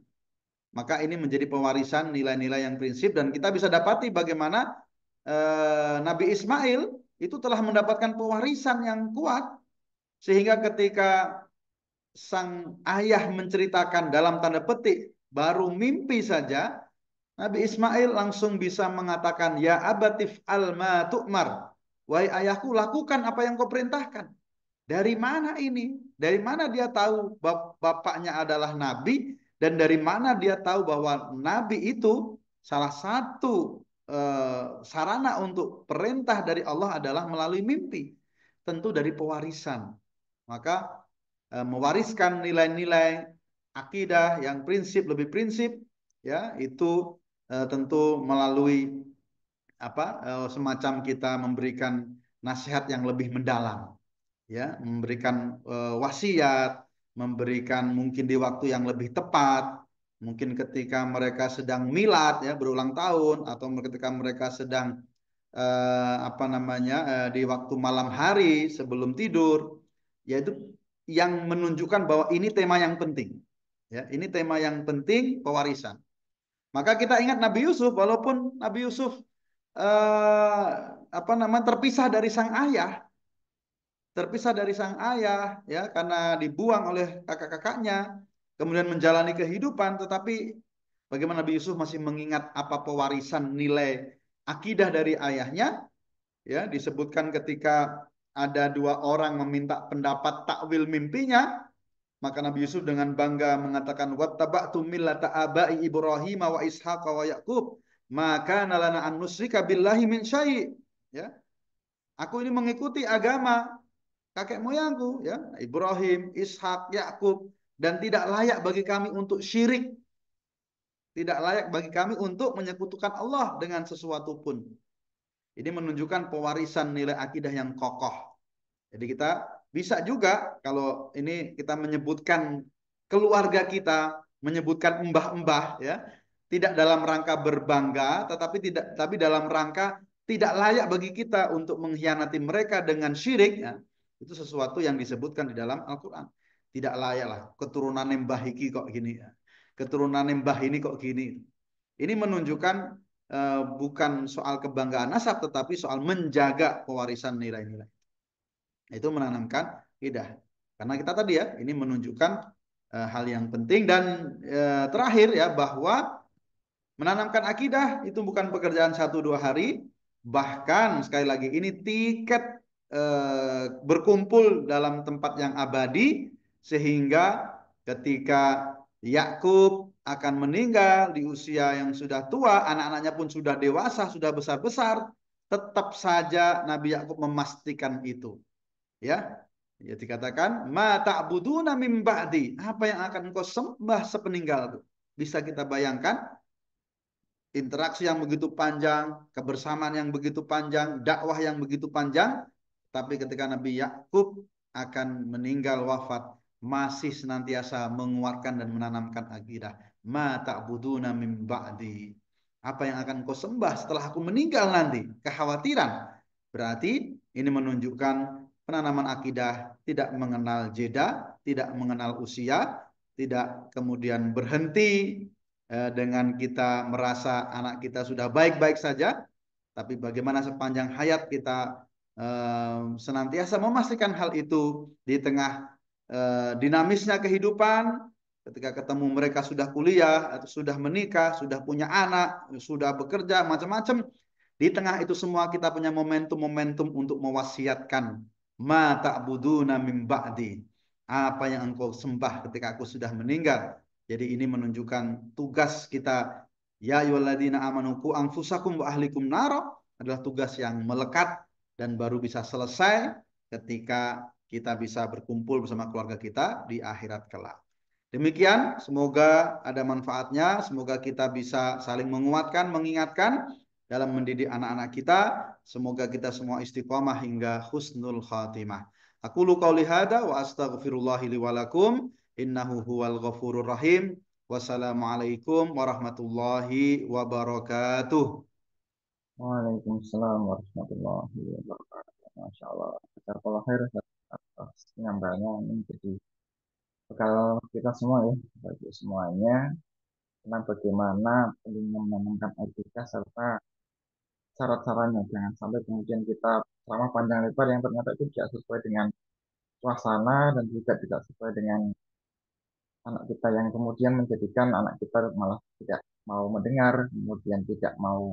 Maka ini menjadi pewarisan nilai-nilai yang prinsip dan kita bisa dapati bagaimana Nabi Ismail itu telah mendapatkan pewarisan yang kuat sehingga ketika sang ayah menceritakan dalam tanda petik baru mimpi saja Nabi Ismail langsung bisa mengatakan ya abatif alma tu'mar wahai ayahku lakukan apa yang kau perintahkan. Dari mana ini? Dari mana dia tahu bapaknya adalah nabi dan dari mana dia tahu bahwa nabi itu salah satu sarana untuk perintah dari Allah adalah melalui mimpi, tentu dari pewarisan. Maka mewariskan nilai-nilai akidah yang lebih prinsip, ya itu tentu melalui semacam kita memberikan nasihat yang lebih mendalam, ya, memberikan wasiat, memberikan mungkin di waktu yang lebih tepat, mungkin ketika mereka sedang milad, ya, berulang tahun, atau ketika mereka sedang di waktu malam hari sebelum tidur, yaitu yang menunjukkan bahwa ini tema yang penting, ya, ini tema yang penting, pewarisan. Maka kita ingat Nabi Yusuf, walaupun Nabi Yusuf terpisah dari sang ayah, ya, karena dibuang oleh kakak-kakaknya, kemudian menjalani kehidupan, tetapi bagaimana Nabi Yusuf masih mengingat apa pewarisan nilai akidah dari ayahnya, ya, disebutkan ketika ada dua orang meminta pendapat takwil mimpinya, maka Nabi Yusuf dengan bangga mengatakan, wattaba'tu millata abai Ibrahim wa Ishaq wa Yaqub, maka nalana an nusyrika billahi min syai', ya, aku ini mengikuti agama kakek moyangku, ya, Ibrahim, Ishak, Yakub, dan tidak layak bagi kami untuk syirik, tidak layak bagi kami untuk menyekutukan Allah dengan sesuatu pun. Ini menunjukkan pewarisan nilai akidah yang kokoh. Jadi kita bisa juga kalau ini kita menyebutkan keluarga kita, menyebutkan mbah-mbah, ya, tidak dalam rangka berbangga, tapi dalam rangka tidak layak bagi kita untuk mengkhianati mereka dengan syirik, ya. Itu sesuatu yang disebutkan di dalam Al-Qur'an. Tidak layak lah, keturunan mbah iki kok gini, ya. Keturunan mbah ini kok gini. Ini menunjukkan bukan soal kebanggaan nasab, tetapi soal menjaga pewarisan nilai-nilai. Itu menanamkan akidah. Karena kita tadi, ya, ini menunjukkan hal yang penting. Dan terakhir, ya, bahwa menanamkan akidah itu bukan pekerjaan 1-2 hari. Bahkan sekali lagi ini tiket berkumpul dalam tempat yang abadi, sehingga ketika Yakub akan meninggal di usia yang sudah tua, anak-anaknya pun sudah dewasa, sudah besar-besar, tetap saja Nabi Yakub memastikan itu, ya. Ya, dikatakan ma ta'buduna mim ba'di, apa yang akan engkau sembah sepeninggalku. Bisa kita bayangkan interaksi yang begitu panjang, kebersamaan yang begitu panjang, dakwah yang begitu panjang, tapi ketika Nabi Yakub akan meninggal wafat, masih senantiasa menguatkan dan menanamkan akidah. Ma ta'buduna mim ba'di. Apa yang akan kau sembah setelah aku meninggal nanti? Kekhawatiran. Berarti ini menunjukkan penanaman akidah tidak mengenal jeda, tidak mengenal usia, tidak kemudian berhenti dengan kita merasa anak kita sudah baik-baik saja, tapi bagaimana sepanjang hayat kita senantiasa memastikan hal itu di tengah dinamisnya kehidupan, ketika ketemu mereka sudah kuliah, atau sudah menikah, sudah punya anak, sudah bekerja, macam-macam. Di tengah itu semua kita punya momentum-momentum untuk mewasiatkan, ma ta'buduna mim ba'di. Apa yang engkau sembah ketika aku sudah meninggal. Jadi ini menunjukkan tugas kita, ya ayyuhalladzina amanu qu anfusakum wa ahlikum nara, adalah tugas yang melekat dan baru bisa selesai ketika kita bisa berkumpul bersama keluarga kita di akhirat kelak. Demikian, semoga ada manfaatnya, semoga kita bisa saling menguatkan, mengingatkan dalam mendidik anak-anak kita, semoga kita semua istiqomah hingga husnul khatimah. Aku qauli hada wa astaghfirullahi li wa lakum, innahu huwal ghafurur rahim. Wassalamualaikum warahmatullahi wabarakatuh. Waalaikumsalam warahmatullahi wabarakatuh. Masya Allah. Jazakallah khair atas penyampaiannya. Ini jadi bekal kita semua, ya, bagi semuanya, tentang bagaimana pentingnya menanamkan etika serta syarat-syaratnya. Jangan sampai kemudian kita ceramah panjang lebar yang ternyata itu tidak sesuai dengan suasana dan juga tidak sesuai dengan anak kita, yang kemudian menjadikan anak kita malah tidak mau mendengar, kemudian tidak mau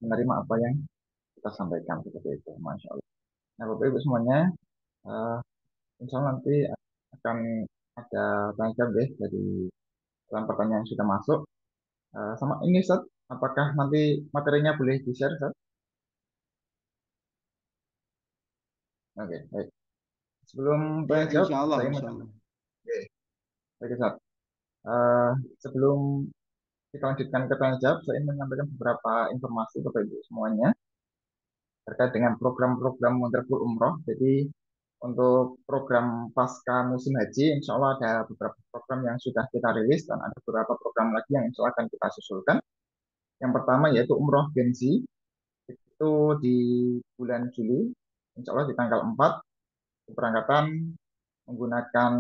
menerima apa yang kita sampaikan seperti itu. Masya Allah. Nah, Bapak Ibu semuanya, eh, insya Allah nanti akan ada tanya jawab, ya, dari dalam pertanyaan yang sudah masuk. Sama ini Ustaz, Apakah nanti materinya boleh di-share, Ustaz? Oke, baik. Sebelum Ya, tanya jawab, insya Allah, saya ingin insya Allah. menyampaikan. Oke, baik, Ustaz. Eh, sebelum kita lanjutkan ke tanya jawab, saya ingin menyampaikan beberapa informasi kepada Ibu semuanya terkait dengan program-program Wonderful Umroh. Jadi untuk program pasca musim haji, insya Allah ada beberapa program yang sudah kita rilis dan ada beberapa program lagi yang insya Allah akan kita susulkan. Yang pertama yaitu Umroh Genzi, itu di bulan Juli, insya Allah di tanggal 4, keberangkatan menggunakan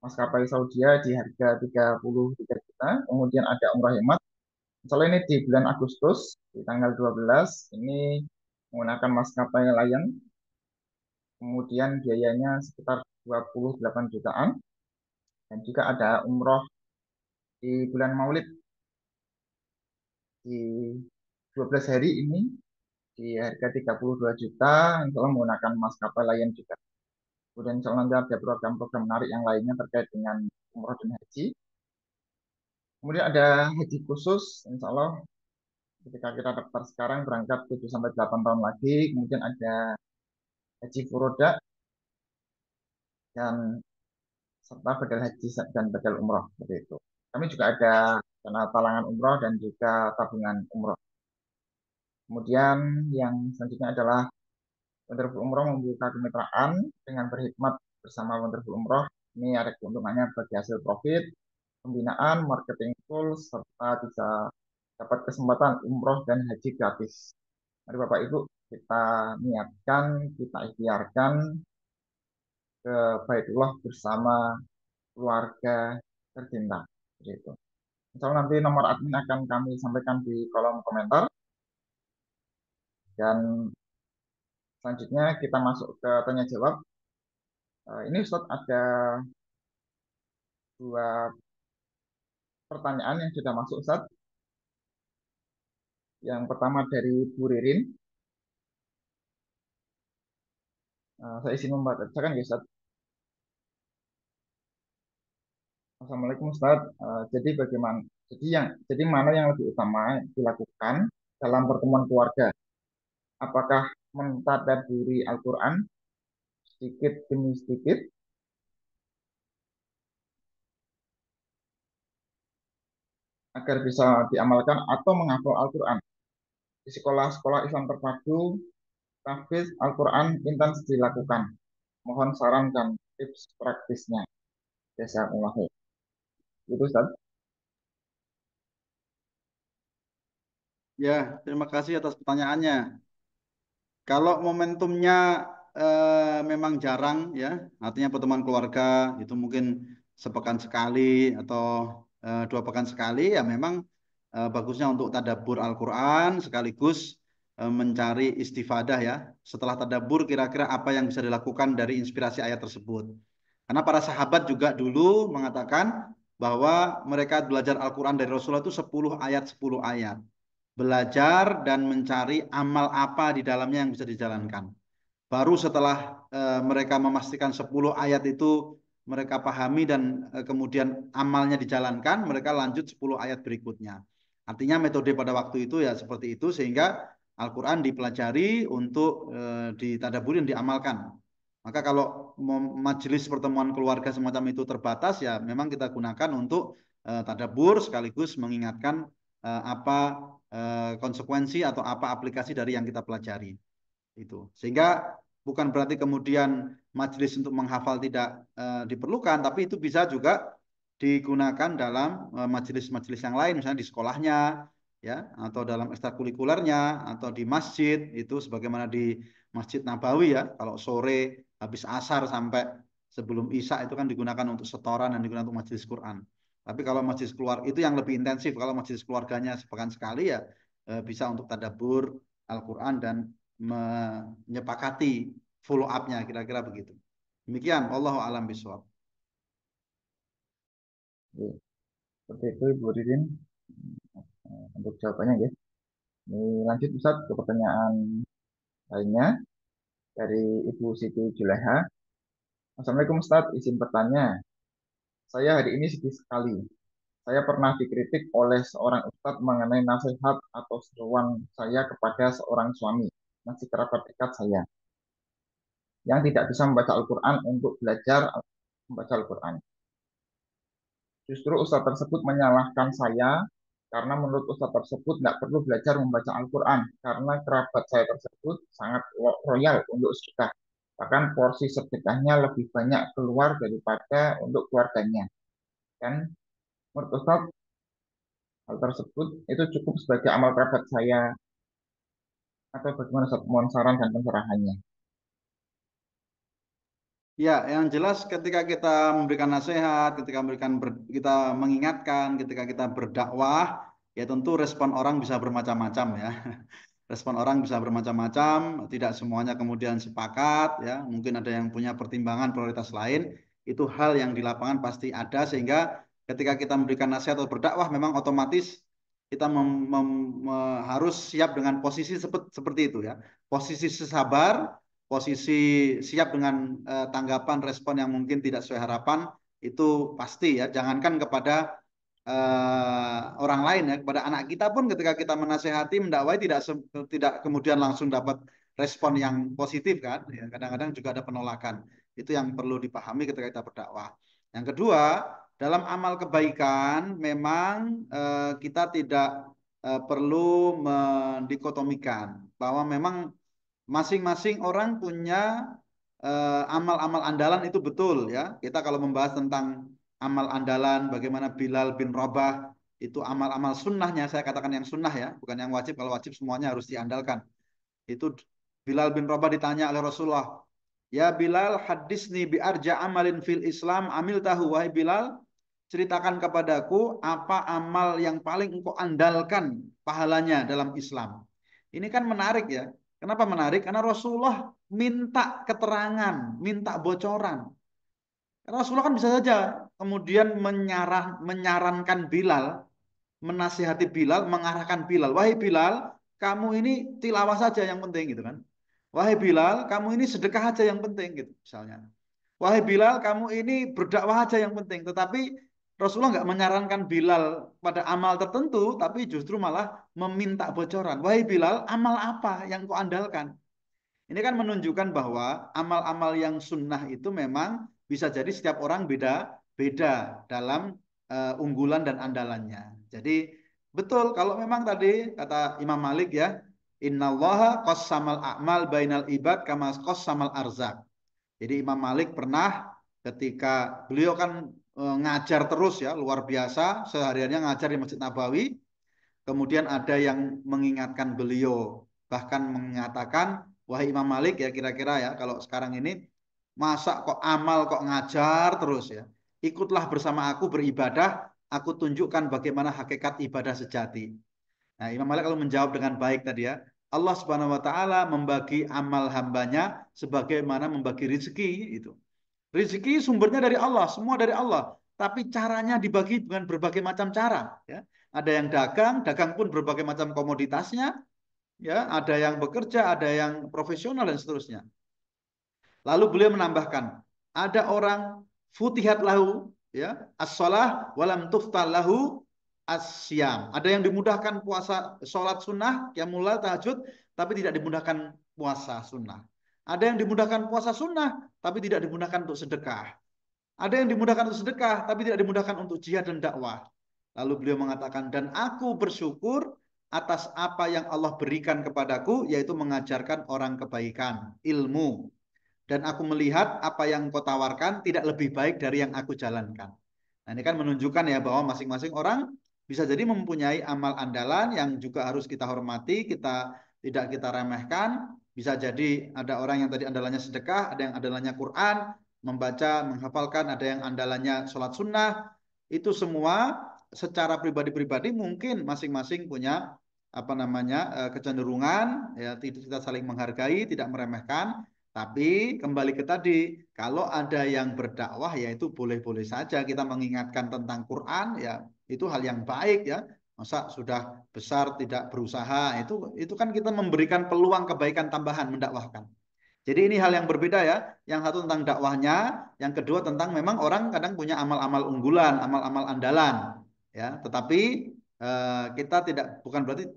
maskapai Saudi di harga 33 juta. Kemudian ada Umroh Hemat, insya Allah ini di bulan Agustus, di tanggal 12, ini menggunakan maskapai Lion, kemudian biayanya sekitar 28 jutaan. Dan juga ada umroh di bulan Maulid di 12 hari ini di harga 32 juta, insya Allah menggunakan maskapai Lion juga. Kemudian insya Allah nanti ada program-program menarik yang lainnya terkait dengan umroh dan haji. Kemudian ada haji khusus, insya Allah ketika kita daftar sekarang berangkat 7 sampai 8 tahun lagi. Kemudian ada haji furoda dan serta badal haji dan badal umroh seperti itu. Kami juga ada dana talangan umroh dan juga tabungan umroh. Kemudian yang selanjutnya adalah Wonderful Umroh membuka kemitraan dengan berkhidmat bersama Wonderful Umroh. Ini ada keuntungannya bagi hasil profit, pembinaan, marketing tools, serta bisa dapat kesempatan umroh dan haji gratis. Mari Bapak Ibu kita niatkan, kita ikhtiarkan ke Baitullah bersama keluarga tercinta. Begitu. Insya Allah nanti nomor admin akan kami sampaikan di kolom komentar. Dan selanjutnya kita masuk ke tanya jawab. Ini Ustadz ada dua pertanyaan yang sudah masuk, Ustadz. Yang pertama dari Bu Ririn. Saya izin membacakan ya, Ustadz. Assalamualaikum, Ustadz. Jadi mana yang lebih utama dilakukan dalam pertemuan keluarga? Apakah mentadabburi Al-Quran sedikit demi sedikit agar bisa diamalkan atau menghafal Al-Quran? Di sekolah-sekolah Islam terpadu, tahfiz Al-Quran intens dilakukan. Mohon saran dan tips praktisnya. Jazakumullah khair. Itu Ustaz. Ya, terima kasih atas pertanyaannya. Kalau momentumnya memang jarang ya, artinya pertemuan keluarga itu mungkin sepekan sekali atau 2 pekan sekali, ya memang bagusnya untuk tadabbur Al-Quran sekaligus mencari istifadah ya. Setelah tadabbur kira-kira apa yang bisa dilakukan dari inspirasi ayat tersebut. Karena para sahabat juga dulu mengatakan bahwa mereka belajar Al-Quran dari Rasulullah itu 10 ayat 10 ayat, belajar dan mencari amal apa di dalamnya yang bisa dijalankan. Baru setelah mereka memastikan 10 ayat itu mereka pahami dan kemudian amalnya dijalankan, mereka lanjut 10 ayat berikutnya. Artinya metode pada waktu itu ya seperti itu sehingga Al-Quran dipelajari untuk ditadaburi dan diamalkan. Maka kalau majelis pertemuan keluarga semacam itu terbatas ya memang kita gunakan untuk tadabur sekaligus mengingatkan apa konsekuensi atau apa aplikasi dari yang kita pelajari itu. Sehingga bukan berarti kemudian majelis untuk menghafal tidak diperlukan, tapi itu bisa juga digunakan dalam majelis-majelis yang lain, misalnya di sekolahnya, ya, atau dalam ekstrakurikulernya, atau di masjid itu, sebagaimana di Masjid Nabawi ya, kalau sore habis asar sampai sebelum isya itu kan digunakan untuk setoran dan digunakan untuk majelis Quran. Tapi kalau majelis keluar itu yang lebih intensif. Kalau majelis keluarganya sepekan sekali ya bisa untuk tadabbur Al-Quran dan menyepakati follow up-nya kira-kira begitu. Demikian, wallahu alam bisawab. Oke, seperti itu Ibu Ririn untuk jawabannya ya. Ini lanjut Ustaz ke pertanyaan lainnya dari Ibu Siti Juleha. Assalamualaikum Ustaz, izin bertanya. Saya hari ini sedih sekali. Saya pernah dikritik oleh seorang ustadz mengenai nasihat atau seruan saya kepada seorang suami, masih kerabat dekat saya, yang tidak bisa membaca Al-Quran untuk belajar membaca Al-Quran. Justru ustadz tersebut menyalahkan saya karena menurut ustadz tersebut tidak perlu belajar membaca Al-Quran karena kerabat saya tersebut sangat royal untuk sedekah. Bahkan porsi sedekahnya lebih banyak keluar daripada untuk keluarganya. Dan menurut ustadz hal tersebut itu cukup sebagai amal kerabat saya atau bagaimana Ustaz? Mohon saran dan pencerahannya. Ya, yang jelas ketika kita memberikan nasihat, ketika kita mengingatkan, ketika kita berdakwah, ya tentu respon orang bisa bermacam-macam ya. Respon orang bisa bermacam-macam, tidak semuanya kemudian sepakat ya. Mungkin ada yang punya pertimbangan prioritas lain. Itu hal yang di lapangan pasti ada sehingga ketika kita memberikan nasihat atau berdakwah memang otomatis kita harus siap dengan posisi seperti itu ya. Posisi sabar, posisi siap dengan tanggapan respon yang mungkin tidak sesuai harapan itu pasti ya. Jangankan kepada orang lain ya, kepada anak kita pun ketika kita menasehati mendakwai tidak kemudian langsung dapat respon yang positif kan ya, kadang-kadang juga ada penolakan. Itu yang perlu dipahami ketika kita berdakwah. Yang kedua, dalam amal kebaikan memang kita tidak perlu mendikotomikan bahwa memang masing-masing orang punya amal-amal andalan itu betul ya. Kita kalau membahas tentang amal andalan, bagaimana Bilal bin Rabah itu amal-amal sunnahnya, saya katakan yang sunnah ya, bukan yang wajib. Kalau wajib semuanya harus diandalkan. Itu Bilal bin Rabah ditanya oleh Rasulullah, ya Bilal hadisni bi arja amalin fil Islam amil tahu, wahai Bilal ceritakan kepadaku apa amal yang paling engkau andalkan pahalanya dalam Islam. Ini kan menarik ya. Kenapa menarik? Karena Rasulullah minta keterangan, minta bocoran. Karena Rasulullah kan bisa saja kemudian menyarankan Bilal, menasihati Bilal, mengarahkan Bilal. Wahai Bilal, kamu ini tilawah saja yang penting gitu kan. Wahai Bilal, kamu ini sedekah aja yang penting gitu misalnya. Wahai Bilal, kamu ini berdakwah aja yang penting. Tetapi Rasulullah nggak menyarankan Bilal pada amal tertentu, tapi justru malah meminta bocoran. Wahai Bilal, amal apa yang kau andalkan? Ini kan menunjukkan bahwa amal-amal yang sunnah itu memang bisa jadi setiap orang beda-beda dalam unggulan dan andalannya. Jadi betul kalau memang tadi kata Imam Malik ya, innallaha qassamal a'mal bainal ibad kama qassamal arzak. Jadi Imam Malik pernah ketika beliau kan ngajar terus ya, luar biasa, sehariannya ngajar di Masjid Nabawi. Kemudian ada yang mengingatkan beliau, bahkan mengatakan, wahai Imam Malik ya kira-kira ya, kalau sekarang ini, masa kok amal kok ngajar terus ya. Ikutlah bersama aku beribadah, aku tunjukkan bagaimana hakikat ibadah sejati. Nah, Imam Malik kalau menjawab dengan baik tadi ya, Allah Subhanahu wa taala membagi amal hambanya sebagaimana membagi rezeki itu. Rezeki sumbernya dari Allah, semua dari Allah. Tapi caranya dibagi dengan berbagai macam cara. Ya. Ada yang dagang, dagang pun berbagai macam komoditasnya. Ya, ada yang bekerja, ada yang profesional dan seterusnya. Lalu beliau menambahkan, ada orang futihat lahu, ya, as-shalah walam tuftal lahu as-syam. Ada yang dimudahkan puasa sholat sunnah, qiyamul tahajud, tapi tidak dimudahkan puasa sunnah. Ada yang dimudahkan puasa sunnah, tapi tidak dimudahkan untuk sedekah. Ada yang dimudahkan untuk sedekah, tapi tidak dimudahkan untuk jihad dan dakwah. Lalu beliau mengatakan, dan aku bersyukur atas apa yang Allah berikan kepadaku, yaitu mengajarkan orang kebaikan, ilmu. Dan aku melihat apa yang kau tawarkan tidak lebih baik dari yang aku jalankan. Nah ini kan menunjukkan ya bahwa masing-masing orang bisa jadi mempunyai amal andalan yang juga harus kita hormati, kita tidak kita remehkan. Bisa jadi ada orang yang tadi andalannya sedekah, ada yang andalannya Quran, membaca, menghafalkan, ada yang andalannya sholat sunnah. Itu semua secara pribadi-pribadi mungkin masing-masing punya apa namanya kecenderungan ya, kita saling menghargai, tidak meremehkan. Tapi kembali ke tadi, kalau ada yang berdakwah ya itu boleh-boleh saja kita mengingatkan tentang Quran ya itu hal yang baik ya. Masa sudah besar tidak berusaha itu kan kita memberikan peluang kebaikan tambahan mendakwahkan. Jadi ini hal yang berbeda ya. Yang satu tentang dakwahnya, yang kedua tentang memang orang kadang punya amal-amal unggulan, amal-amal andalan. ya. Tetapi kita bukan berarti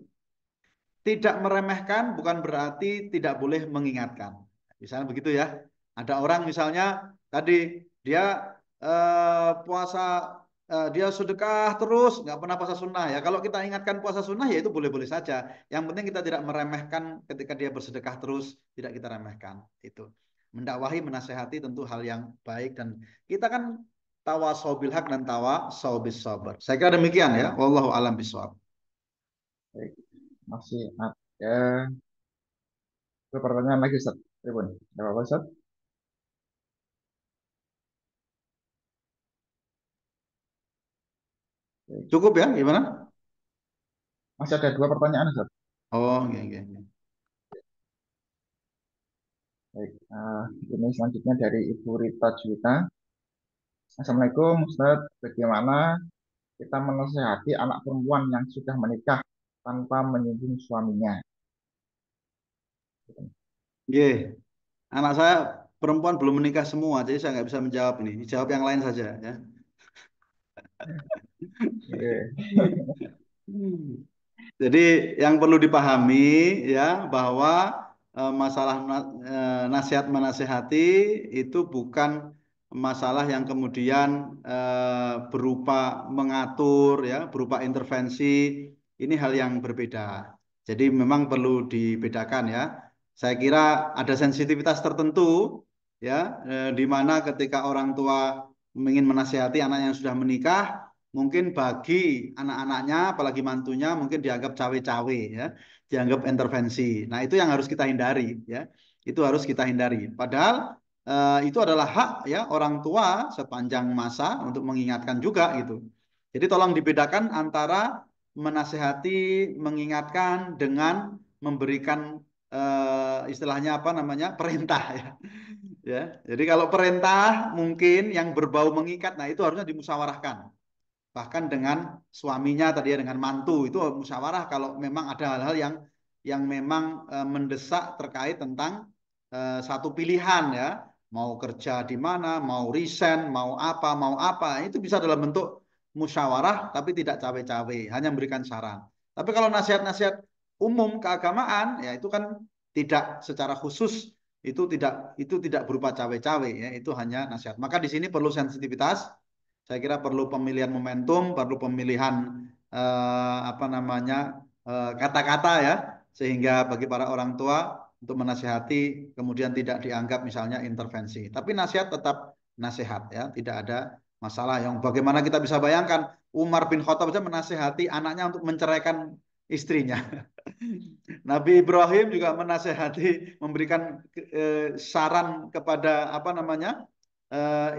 tidak meremehkan, bukan berarti tidak boleh mengingatkan. Misalnya begitu ya. Ada orang misalnya tadi dia puasa, dia sedekah terus, nggak pernah puasa sunnah ya. Kalau kita ingatkan puasa sunnah ya itu boleh-boleh saja. Yang penting kita tidak meremehkan ketika dia bersedekah terus, tidak kita remehkan. Itu mendakwahi, menasehati tentu hal yang baik dan kita kan tawasau bil haq dan tawasau bis sabr. Saya kira demikian ya. Wallahu alam bisawab. Baik, masih ada dua pertanyaan lagi, Ustaz. Pripun? Ada apa, Ustaz? Baik. Cukup ya, gimana? Masih ada dua pertanyaan, Ustaz. Oh, oke, oke. Baik, ini selanjutnya dari Ibu Rita Juwita. Assalamualaikum, Ustaz. Bagaimana kita menasehati anak perempuan yang sudah menikah tanpa menyinggung suaminya? Oke, anak saya perempuan belum menikah semua, jadi saya nggak bisa menjawab ini. Jawab yang lain saja ya. Oke. Jadi yang perlu dipahami ya bahwa masalah nasihat menasehati itu bukan masalah yang kemudian berupa mengatur ya, berupa intervensi. Ini hal yang berbeda. Jadi memang perlu dibedakan ya. Saya kira ada sensitivitas tertentu ya, di mana ketika orang tua ingin menasehati anak yang sudah menikah, mungkin bagi anak-anaknya, apalagi mantunya, mungkin dianggap cawe-cawe ya, dianggap intervensi. Nah, itu yang harus kita hindari ya. Itu harus kita hindari. Padahal itu adalah hak ya orang tua sepanjang masa untuk mengingatkan juga gitu. Jadi tolong dibedakan antara menasehati, mengingatkan dengan memberikan istilahnya apa namanya perintah ya. Ya, jadi kalau perintah mungkin yang berbau mengikat, nah itu harusnya dimusyawarahkan bahkan dengan suaminya tadi ya, dengan mantu itu musyawarah kalau memang ada hal-hal yang memang mendesak terkait tentang satu pilihan ya, mau kerja di mana, mau resign, mau apa itu bisa dalam bentuk musyawarah tapi tidak cawe-cawe, hanya memberikan saran. Tapi kalau nasihat-nasihat umum keagamaan ya itu kan tidak secara khusus, itu tidak berupa cawe-cawe ya, itu hanya nasihat. Maka di sini perlu sensitivitas. Saya kira perlu pemilihan momentum, perlu pemilihan apa namanya kata-kata ya, sehingga bagi para orang tua untuk menasihati kemudian tidak dianggap misalnya intervensi. Tapi nasihat tetap nasihat ya, tidak ada masalah. Yang bagaimana kita bisa bayangkan Umar bin Khattab saja menasihati anaknya untuk menceraikan istrinya. Nabi Ibrahim juga menasehati, memberikan saran kepada apa namanya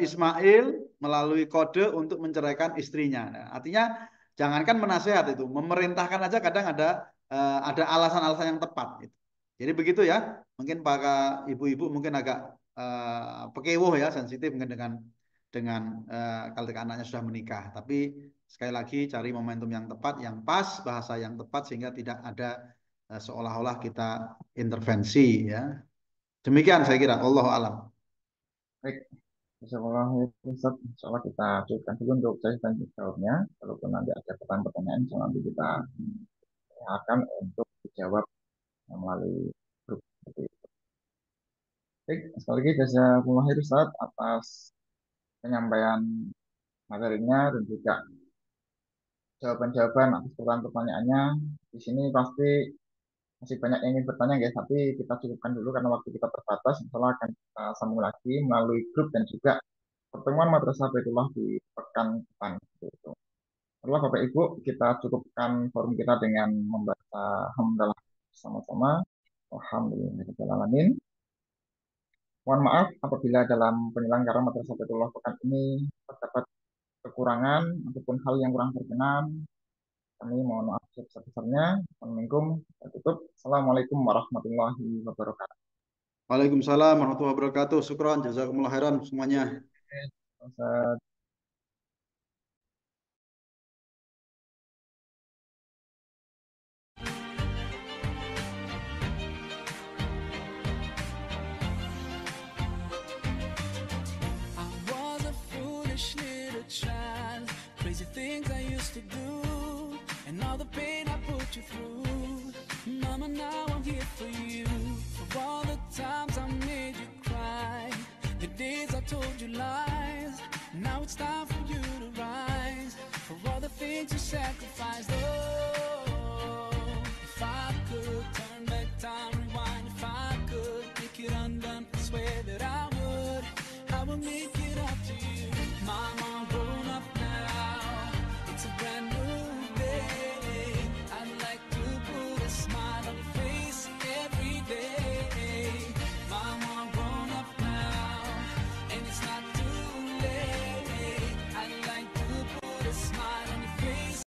Ismail melalui kode untuk menceraikan istrinya. Nah, artinya jangankan menasehat itu, memerintahkan aja kadang ada alasan-alasan yang tepat. Gitu. Jadi begitu ya. Mungkin para ibu-ibu mungkin agak pekewoh ya, sensitif mungkin dengan kalau anaknya sudah menikah. Tapi sekali lagi cari momentum yang tepat, yang pas, bahasa yang tepat sehingga tidak ada seolah-olah kita intervensi ya. Demikian saya kira. Wallahu alam. Baik, Insyaallah, Ustaz. Insyaallah kita cukupkan dulu untuk saya dan jawabnya. Kalaupun nanti ada pertanyaan-pertanyaan, nanti kita akan untuk dijawab melalui grup. Seperti itu. Baik, sekali lagi jazakumullah khair, Ustaz, atas penyampaian materinya dan juga jawaban-jawaban atas pertanyaan-pertanyaannya. Di sini pasti masih banyak yang ingin bertanya guys, tapi kita cukupkan dulu karena waktu kita terbatas. Insyaallah akan kita sambung lagi melalui grup dan juga pertemuan Madrasah Baitullah di pekan depan. Gitu. Setelah Bapak Ibu, kita cukupkan forum kita dengan membaca hamdalah sama-sama. Alhamdulillahirrahmanirrahim. Mohon maaf apabila dalam penyelenggaraan Madrasah Baitullah pekan ini terdapat kekurangan ataupun hal yang kurang berkenan. Kami mohon maaf sebesar-besarnya. Assalamualaikum. Kita tutup. Assalamualaikum warahmatullahi wabarakatuh. Waalaikumsalam warahmatullahi wabarakatuh. Syukran, jazakumullah khairan semuanya. Ustaz. I was a foolish little child. Crazy things I used to do. all the pain I put you through. Mama, now I'm here for you. For all the times I made you cry, the days I told you lies. Now it's time for you to rise. For all the things you sacrificed, oh.